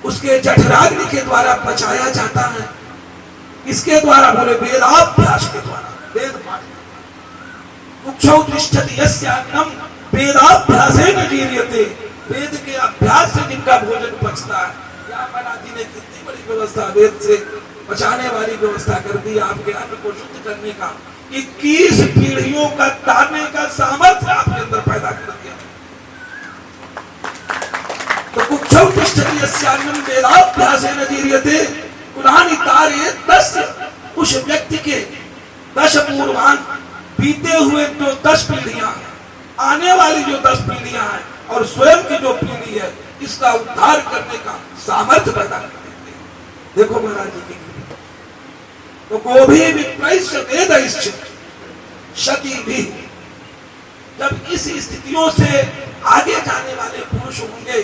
उसके जठराग्नि के द्वारा पचाया जाता है। इसके द्वारा बोले वेदाभ्यास के द्वारा, वेद पाठ। कुक्षौ तिष्ठति यस्यान्नं वेदाभ्यासेन जीर्यते, वेद के अभ्यास से जिनका भोजन पचता है। यहाँ महाराज जी ने कितनी बड़ी व्यवस्था वेद से पचाने वाली व्यवस्था कर दी, आपके अन्न को शुद्ध करने का। 21 पीढ़ियों का तारने का सामर्थ्य आपके अंदर पैदा कर दिया। तो कुक्षौ तिष्ठति यस्यान्नं वेदाभ्यासेन जीर्यते कुलानि तारयेत् तस्य, उस व्यक्ति के 10 पूर्वान्, बीते हुए जो 10 पीढ़ियां हैं, आने वाली जो 10 पीढ़ियां हैं और स्वयं की जो पीढ़ी है, इसका उद्धार करने का सामर्थ्य पैदा कर देते हैं। देखो महाराज जी की तो गोभी विप्रैश्च वेदैश्च शती भी, जब इस स्थितियों से आगे जाने वाले पुरुष होंगे,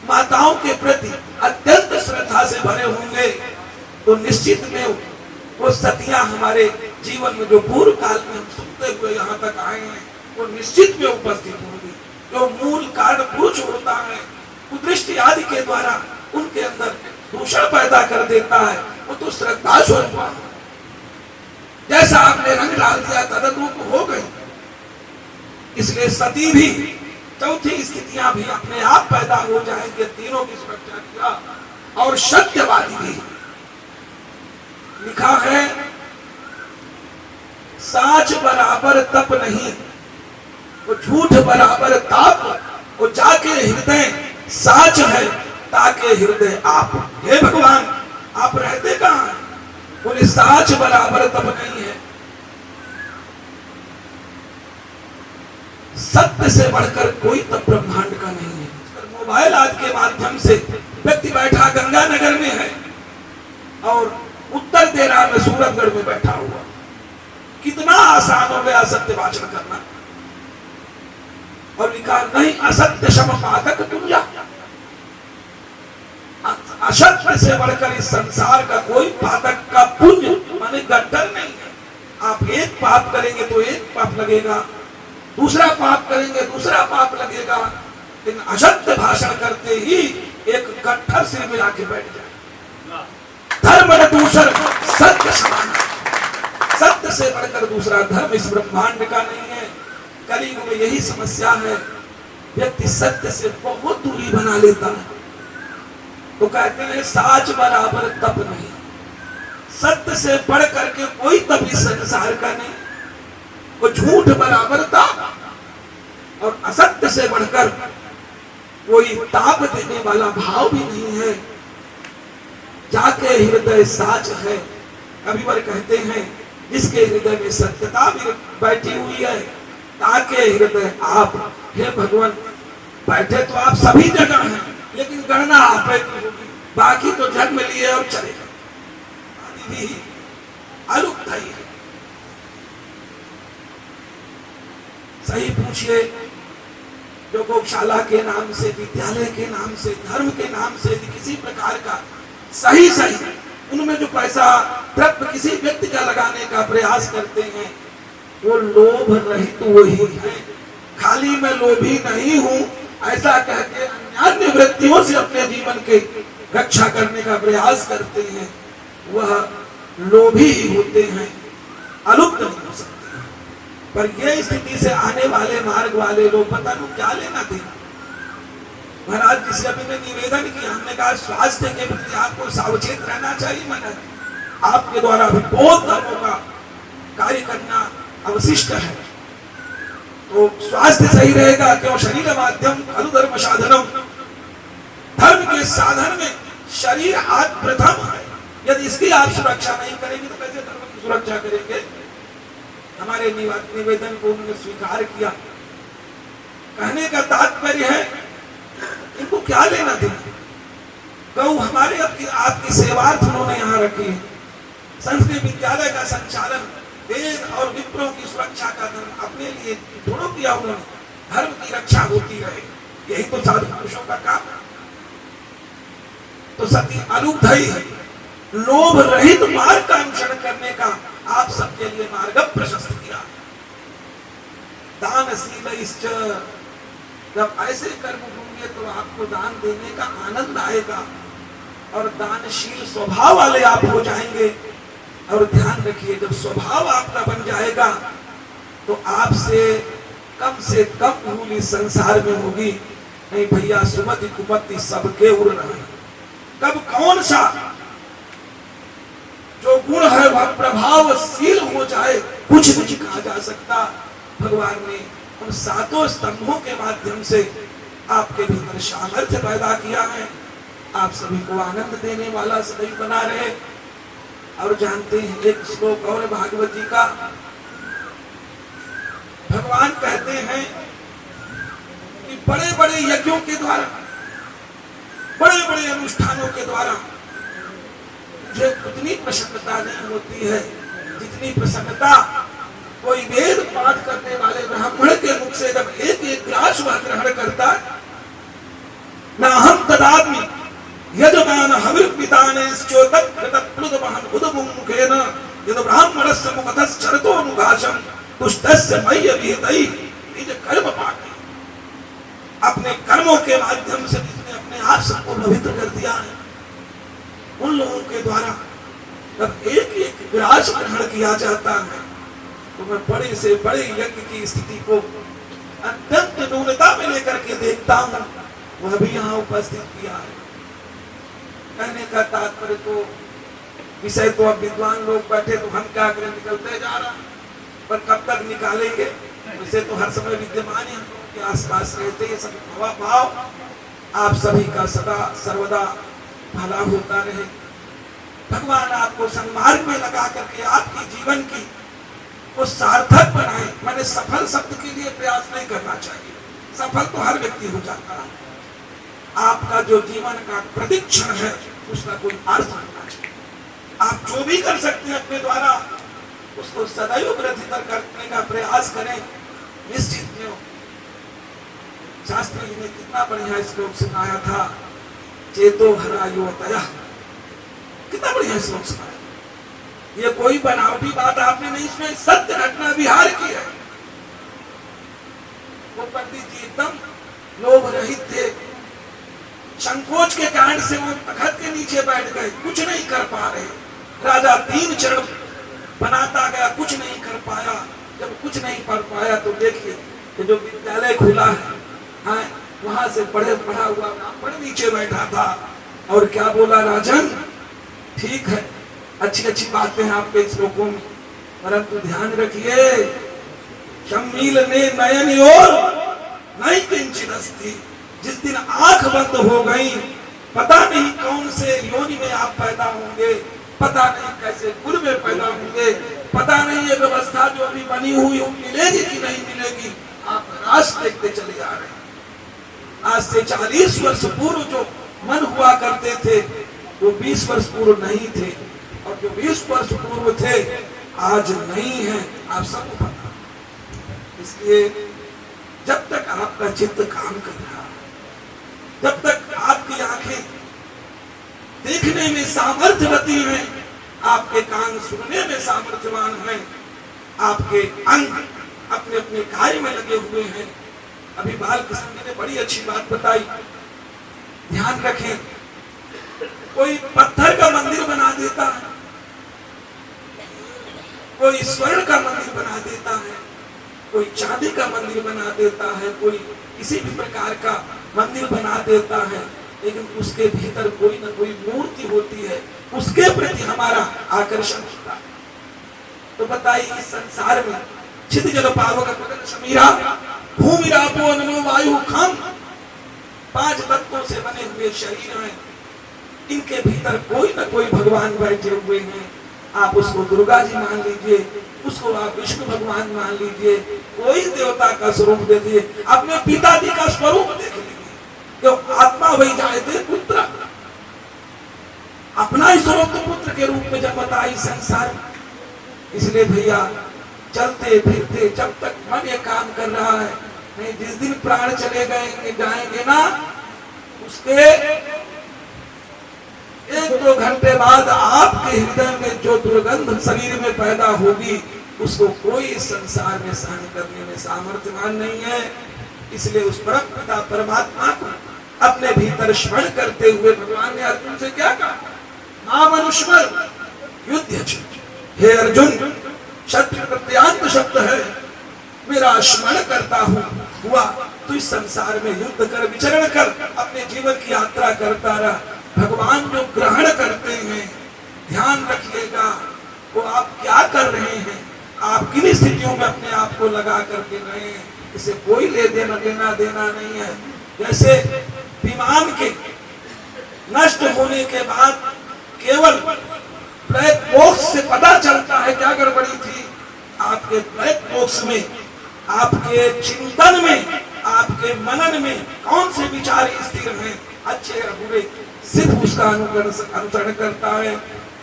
माताओं के प्रति अत्यंत श्रद्धा से भरे होंगे, तो निश्चित में वो सतियां हमारे जीवन में जो पूर्व काल में हम सुनते हुए यहाँ तक आए हैं वो निश्चित में उपस्थित होंगी। जो मूल कारण पुरुष होता है कुदृष्टि आदि के द्वारा उनके अंदर दूषण पैदा कर देता है, वो तो श्रद्धा स्वरूप जैसा आपने रंग डाल दिया तदनुरूप हो गई। इसलिए सती भी चौथी स्थितियां भी अपने आप पैदा हो जाएंगे। तीनों दोनों की सुरक्षा किया। और सत्यवादी भी लिखा है, साच बराबर तप नहीं, वो झूठ बराबर ताप, वो जाके हृदय साच है ताके हृदय आप। हे भगवान, आप रहते कहां हैं? बोले साच बराबर तप नहीं है। सत्य से बढ़कर कोई तप ब्रह्मांड का नहीं है। मोबाइल आज के माध्यम से व्यक्ति बैठा गंगानगर में है और उत्तर दे रहा है सूरतगढ़ में बैठा हुआ। कितना आसान हो गया सत्य भाषण करना। और लिखा नहीं, असत्य सम पातक तुल्य। असत्य से बढ़कर इस संसार का कोई पातक का पुण्य माने गड्ढर नहीं है। आप एक पाप करेंगे तो एक पाप लगेगा, दूसरा पाप करेंगे दूसरा पाप लगेगा, लेकिन असत्य भाषण करते ही एक गड्ढर सिर में आके बैठ जाए। धर्म दूसर सत्य समान, सत्य से बढ़कर दूसरा धर्म इस ब्रह्मांड का नहीं है। कलयुग में यही समस्या है, व्यक्ति सत्य से बहुत दूरी बना लेता है। तो कहते हैं साच बराबर तप नहीं, सत्य से बढ़ करके कोई तप इस संसार का नहीं। वो झूठ बराबर ताप और असत्य से बढ़कर कोई ताप देने वाला भाव भी नहीं है। जाके हृदय साच है। कविवर कहते हैं, जिसके हृदय में सत्यता भी बैठी हुई है ताके हृदय आप। हे भगवान, बैठे तो आप सभी जगह हैं, लेकिन गणना आप होगी, बाकी तो जग में लिए और चलेगा। आदि भी अलुप्त है। सही पूछिए, जो गौशाला के नाम से, विद्यालय के नाम से, धर्म के नाम से किसी प्रकार का सही उनमें जो पैसा तत्व किसी व्यक्ति का लगाने का प्रयास करते हैं, वो लोभ रहित वही है। खाली मैं लोभी नहीं हूं ऐसा कह के अन्य वृत्तियों से अपने जीवन के रक्षा करने का प्रयास करते हैं, वह लोभी ही होते हैं, अलुप्त नहीं हो सकते हैं। पर यह स्थिति से आने वाले मार्ग वाले लोग पता नहीं क्या लेना देना। महाराज जी से अभी ने निवेदन किया, हमने कहा स्वास्थ्य के प्रति आपको सावचेत रहना चाहिए। महाराज आपके द्वारा भी बहुत धर्मों का कार्य करना अवशिष्ट है, तो स्वास्थ्य सही रहेगा। क्यों? शरीर माध्यम खलु धर्म साधनम, धर्म के साधन में शरीर आज प्रथम है। यदि इसकी आप सुरक्षा नहीं करेंगे तो कैसे धर्म की सुरक्षा करेंगे? हमारे निवेदन को उन्होंने स्वीकार किया। कहने का तात्पर्य है, इनको क्या लेना देना? गौ हमारे आपकी सेवार्थ उन्होंने यहाँ रखी है। संस्कृत विद्यालय का संचालन, वेद और विप्रों की सुरक्षा का धर्म अपने लिए थोड़ा किया उन्होंने। धर्म की रक्षा होती रहे, यही तो साधु पुरुषों का काम है। तो सती अलुप्त है। लोभ रहित मार्ग का अनुसरण करने का आप सबके लिए मार्ग प्रशस्त किया। दानशील, जब ऐसे कर्म होंगे तो आपको दान देने का आनंद आएगा और दानशील स्वभाव वाले आप हो जाएंगे। और ध्यान रखिए, जब स्वभाव आपका बन जाएगा तो आपसे कम भूल इस संसार में होगी। नहीं भैया, सुमति कुमति सबके उड़ रहे। कब कौन सा जो गुण है वह प्रभावशील हो जाए, कुछ नहीं कहा जा सकता। भगवान ने उन सातों स्तंभों के माध्यम से आपके भीतर सामर्थ्य पैदा किया है। आप सभी को आनंद देने वाला सदैव बना रहे। और जानते हैं एक श्लोक और भागवत जी का, भगवान कहते हैं कि बड़े बड़े यज्ञों के द्वारा, बड़े बड़े अनुष्ठानों के द्वारा मुझे उतनी प्रसन्नता नहीं होती है जितनी प्रसन्नता कोई वेद पाठ करने वाले ब्राह्मण के मुख से जब एक एक ग्रास वह ग्रहण करता है। न हम तदात्मी यजमान हविर्पिताने स्चोतत्कृतप्लुतमहन उदमुखेन यद ब्राह्मणस्य मुखतश्चरतो अनुभाषं तुष्टस्य मय्यविहितै निज कर्म पाठे। अपने कर्मों के माध्यम से जिसने अपने आप सबको पवित्र कर दिया है, उन लोगों के द्वारा जब एक एक ग्रास ग्रहण किया जाता है तो मैं बड़े से बड़े यज्ञ की स्थिति को अत्यंत न्यूनता में लेकर के देखता हूँ। वह भी यहाँ उपस्थित किया है। कहने का तात्पर्य तो विषय तो अब विद्वान लोग बैठे तो हम क्या करें, निकलते जा रहा, पर कब तक निकालेंगे। विषय तो हर समय विद्यमान ही हम लोगों के आसपास रहते, ये सब हवा भाव आप सभी का सदा सर्वदा भला होता रहे। भगवान आपको सन्मार्ग में लगा करके आपकी जीवन की वो सार्थक बनाए। मैंने सफल शब्द के लिए प्रयास नहीं करना चाहिए, सफल तो हर व्यक्ति हो जाता है। आपका जो जीवन का प्रतिक्षण है उसका कोई अर्थ होना चाहिए। आप जो भी कर सकते हैं अपने द्वारा उसको सदैव वृद्धितर करने का प्रयास करें। निश्चित क्यों, शास्त्री जी ने कितना बढ़िया श्लोक सुनाया था, चेतो हरा योतया, कितना बढ़िया श्लोक सुनाया। ये कोई बनावटी बात आपने नहीं, इसमें सत्य घटना विहार की है। वो पंडित जी एकदम लोभ रहित थे, संकोच के कारण से वो तखत के नीचे बैठ गए, कुछ नहीं कर पा रहे। राजा 3 चरण बनाता गया, कुछ नहीं कर पाया। जब कुछ नहीं कर पाया तो देखिए जो विद्यालय खुला है, हाँ, वहां से पढ़ा हुआ ब्राह्मण नीचे बैठा था और क्या बोला, राजन ठीक है, अच्छी अच्छी बातें हैं आपके श्लोकों में, परंतु ध्यान रखिए सम्मील ने नयन और नहीं किंचित अस्ति। जिस दिन आंख बंद हो गई, पता नहीं कौन से योनि में आप पैदा होंगे, पता नहीं कैसे कुल में पैदा होंगे, पता नहीं ये व्यवस्था जो अभी बनी हुई मिलेगी कि नहीं मिलेगी। आप राष्ट्र देखते चले जा रहे हैं। आज से 40 वर्ष पूर्व जो मन हुआ करते थे वो 20 वर्ष पूर्व नहीं थे, और जो 20 वर्ष पूर्व थे आज नहीं है, आप सबको पता। इसलिए जब तक आपका चित्त काम कर रहा है, जब तक आपकी आंखें देखने में सामर्थ्यवती हैं, आपके कान सुनने में सामर्थ्यवान हैं, आपके अंग अपने अपने कार्य में लगे हुए हैं। अभी बालकृष्ण जी ने बड़ी अच्छी बात बताई, ध्यान रखें। कोई पत्थर का मंदिर बना देता है, कोई स्वर्ण का मंदिर बना देता है, कोई चांदी का मंदिर बना देता है, कोई किसी भी प्रकार का मंदिर बना देता है, लेकिन उसके भीतर कोई ना कोई मूर्ति होती है, उसके प्रति हमारा आकर्षण होता है। तो बताइए इस संसार में छिद जल पावक गगन समीरा भूमि रापो नमो वायु खम 5 तत्वों से बने हुए शरीर हैं, इनके भीतर कोई ना कोई भगवान बैठे हुए हैं। आप उसको दुर्गा जी मान लीजिए, उसको आप विष्णु भगवान मान लीजिए, कोई देवता का स्वरूप दे दिए, अपने पिताजी का स्वरूप देख लीजिए, क्यों आत्मा वही जायते पुत्र, अपना ही स्वरूप तो पुत्र के रूप में जन्मता इस संसार में। इसलिए भैया चलते फिरते जब तक मन ये काम कर रहा है, नहीं जिस दिन प्राण चले गए जाएंगे ना, उसके 1-2 घंटे बाद आपके हृदय में जो दुर्गंध शरीर में पैदा होगी, उसको कोई संसार में सहन करने में सामर्थ्यवान नहीं है। इसलिए उस परम पिता परमात्मा को अपने भीतर स्मरण करते हुए भगवान ने अर्जुन से क्या कहा, नाम अनुस्मर युद्ध। हे अर्जुन, शत्रु प्रत्यांत शब्द है, मेरा स्मरण करता हूँ हुआ तो इस संसार में युद्ध कर, विचरण कर, अपने जीवन की यात्रा करता रहा। भगवान जो ग्रहण करते हैं, ध्यान रखिएगा वो आप क्या कर रहे हैं, आप किन स्थितियों में अपने आप को लगा करके रहे हैं, इसे कोई लेना देना नहीं है। जैसे विमान के नष्ट होने के बाद केवल ब्लैक बॉक्स से पता चलता है क्या गड़बड़ी थी, आपके ब्लैक बॉक्स में, आपके चिंतन में, आपके मनन में कौन से विचार स्थिर हैं, अच्छे या बुरे, सिर्फ उसका अनुसरण करता है।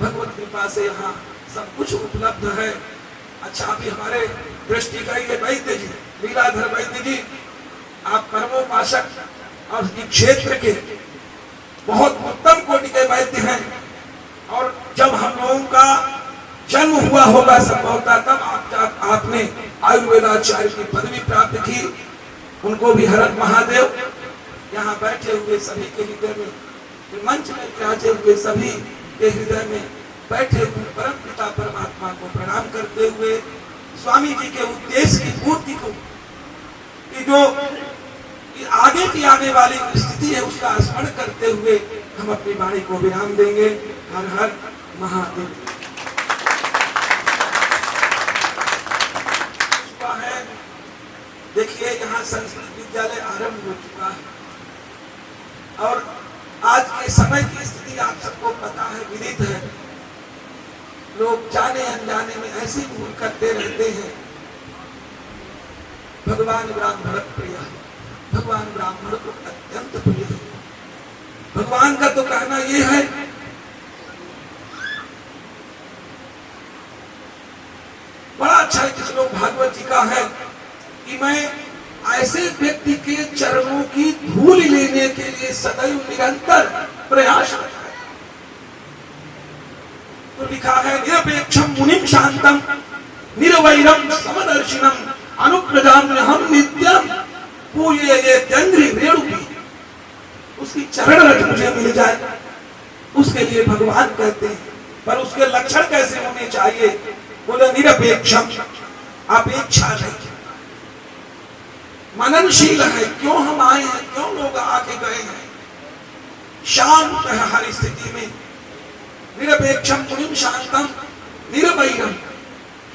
भगवत कृपा से यहाँ सब कुछ उपलब्ध है। अच्छा, अभी हमारे दृष्टि का ये वैद्य जी, लीलाधर वैद्य जी, आप परमोपासक और इस क्षेत्र के बहुत उत्तम कोटि के वैद्य हैं, और जब हम लोगों का जन्म हुआ होगा संभवतः तब आपने आयुर्वेदाचार्य की पदवी प्राप्त की। उनको भी हर महादेव यहाँ बैठे हुए सभी के हृदय में, मंच में विराजे हुए सभी के हृदय में बैठे हुए परम पिता परमात्मा को प्रणाम करते हुए स्वामी जी के उद्देश्य की पूर्ति को, कि जो कि आगे की आने वाली स्थिति है उसका स्मरण करते हुए हम अपनी वाणी को विराम देंगे। हर हर महादेव। है देखिए यहाँ संस्कृत विद्यालय आरंभ हो चुका है और आज के समय की स्थिति आप सबको पता है, विदित है। लोग जाने अनजाने में ऐसी भूल करते रहते हैं। भगवान ब्राह्मण प्रिय, भगवान ब्राह्मण को अत्यंत प्रिय है। भगवान का तो कहना यह है बड़ा अच्छा है कि श्लोक भागवत जी का है कि मैं ऐसे व्यक्ति के चरणों की धूल लेने के लिए सदैव निरंतर प्रयास करता है। तो लिखा है निरपेक्षम मुनिम शांतम निरवैरम समदर्शिनम अनुप्रजाम्य हम नित्यम पूज्य ये चंद्री रेणुकी। उसकी चरण रज मुझे मिल जाए उसके लिए भगवान कहते हैं। पर उसके लक्षण कैसे होने चाहिए? बोले निरपेक्षम, अपेक्षा नहीं, मननशील है। क्यों हम आए हैं, क्यों लोग आके गए हैं, शांत है हर स्थिति में। निरपेक्षम मुनिम शांतम निरवैरम,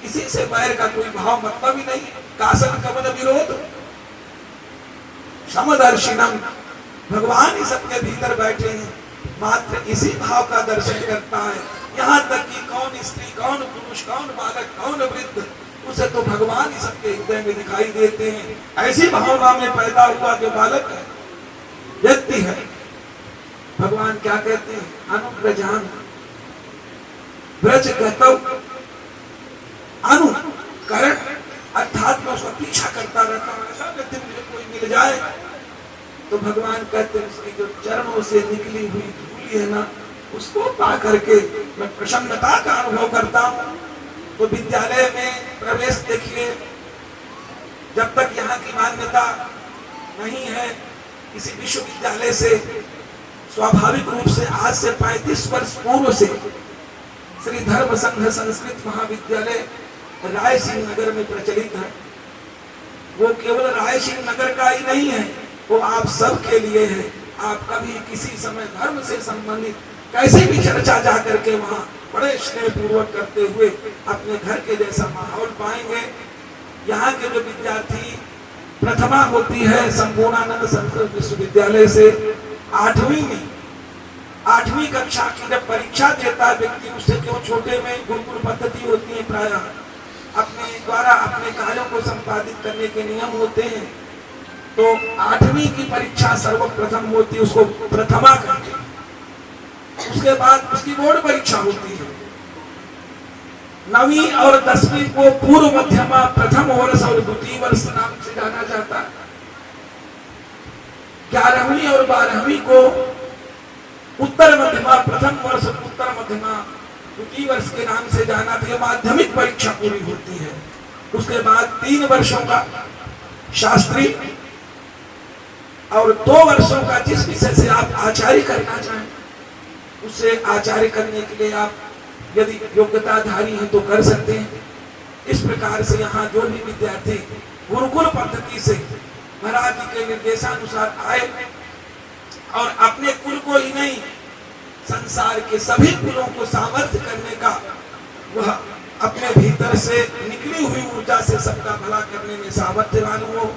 किसी से वैर का कोई भाव मतलब ही नहीं। कासन कमन विरोध समदर्शिनम, भगवान ही सबके भीतर बैठे हैं, मात्र इसी भाव का दर्शन करता है। यहाँ तक कि कौन स्त्री, कौन पुरुष, कौन बालक, कौन वृद्ध, उसे तो भगवान ही सबके हृदय में दिखाई देते हैं। ऐसी भावना में पैदा हुआ जो बालक है, व्यक्ति है, भगवान क्या कहते हैं? अनुप्रजान ब्रज गतौ अनुकरण, अर्थात मैं उसका पीछा करता रहता हूं। ऐसा व्यक्ति मुझे कोई मिल जाए तो भगवान कहते हैं उसकी जो चरणों से निकली हुई धूली है ना, उसको पा करके मैं प्रसन्नता का अनुभव करता हूं। तो विद्यालय में प्रवेश देखिए, जब तक यहाँ की मान्यता नहीं है किसी विश्वविद्यालय से, स्वाभाविक रूप से आज से 35 वर्ष पूर्व से श्री धर्म संघ संस्कृत महाविद्यालय राय सिंह नगर में प्रचलित है। वो केवल राय सिंह नगर का ही नहीं है, वो आप सब के लिए है। आप कभी किसी समय धर्म से संबंधित कैसे भी चर्चा जा करके वहां बड़े स्नेह पूर्वक करते हुए अपने घर के जैसा माहौल पाएंगे। यहाँ के जो विद्यार्थी प्रथमा होती है संपूर्णानंद संस्कृत विश्वविद्यालय से 8वीं कक्षा की जब परीक्षा देता है व्यक्ति, उससे क्यों छोटे में गुरुकुल पद्धति होती है, प्राय अपने द्वारा अपने कार्यों को संपादित करने के नियम होते हैं। तो 8वीं की परीक्षा सर्वप्रथम होती है, उसको प्रथमा कहते हैं। उसके बाद उसकी बोर्ड परीक्षा होती है। 9वीं और 10वीं को पूर्व मध्यमा प्रथम वर्ष और द्वितीय वर्ष नाम से जाना जाता है। 11वीं और 12वीं को उत्तर मध्यमा प्रथम वर्ष, उत्तर मध्यमा द्वितीय वर्ष के नाम से जाना था। माध्यमिक परीक्षा पूरी होती है। उसके बाद 3 वर्षों का शास्त्री और 2 वर्षों का जिस विषय से आप आचार्य करना चाहें उसे आचार्य करने के लिए आप यदि योग्यताधारी हैं तो कर सकते हैं। इस प्रकार से यहाँ जो भी विद्यार्थी गुरुकुल पद्धति से महाराज जी के निर्देशानुसार आए और अपने कुल को ही नहीं संसार के सभी कुलों को सामर्थ्य करने का, वह अपने भीतर से निकली हुई ऊर्जा से सबका भला करने में सामर्थ्यवान हो,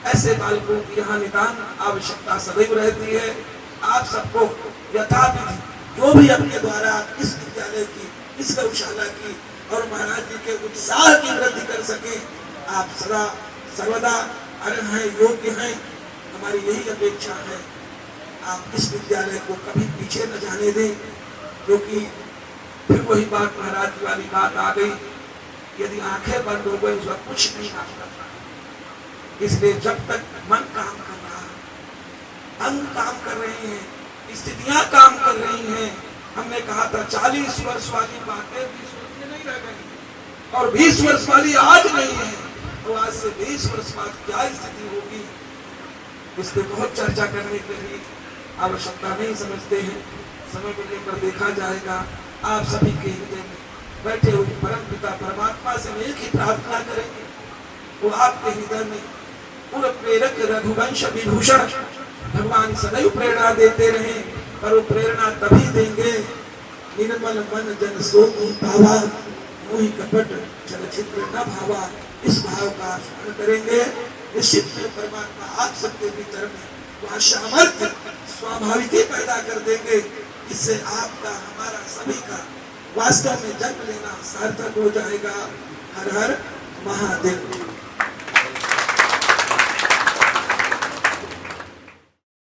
ऐसे बालकों की यहाँ निदान आवश्यकता सदैव रहती है। आप सबको यथाविधि जो भी अपने द्वारा इस विद्यालय की, इस गौशाला की और महाराज जी के उत्साह की वृद्धि कर सके, आप सदा सर्वदा अर्ह हैं, योग्य हैं। हमारी यही अपेक्षा है, आप इस विद्यालय को कभी पीछे न जाने दें, क्योंकि फिर वही बात महाराज जी वाली बात आ गई, यदि आंखें बंद हो गई उसका कुछ नहीं काम करता। इसलिए जब तक मन काम कर रहा है, अंग काम कर रहे हैं, स्थितियां काम कर रही हैं, हमने कहा था 40 वर्ष वाली बातें 20 वर्ष में नहीं रह गई और 20 वर्ष वाली आज नहीं है, तो आज से 20 वर्ष बाद क्या स्थिति होगी, इस पर बहुत चर्चा करने के लिए आवश्यकता नहीं समझते हैं। समय को लेकर देखा जाएगा। आप सभी के हृदय में बैठे हुए परम पिता परमात्मा से एक ही प्रार्थना करेंगे, वो आपके हृदय में पूर्व प्रेरक रघुवंश विभूषण भगवान सदैव प्रेरणा देते रहे, पर वो प्रेरणा तभी देंगे निर्मल मन जन सो मोहि पावा, मोहि कपट चलचित्र न भावा। इस भाव का स्मरण करेंगे, निश्चित में परमात्मा आप सबके भीतर में वह सामर्थ्य स्वाभाविक ही पैदा कर देंगे। इससे आपका हमारा सभी का वास्तव में जन्म लेना सार्थक हो जाएगा। हर हर महादेव।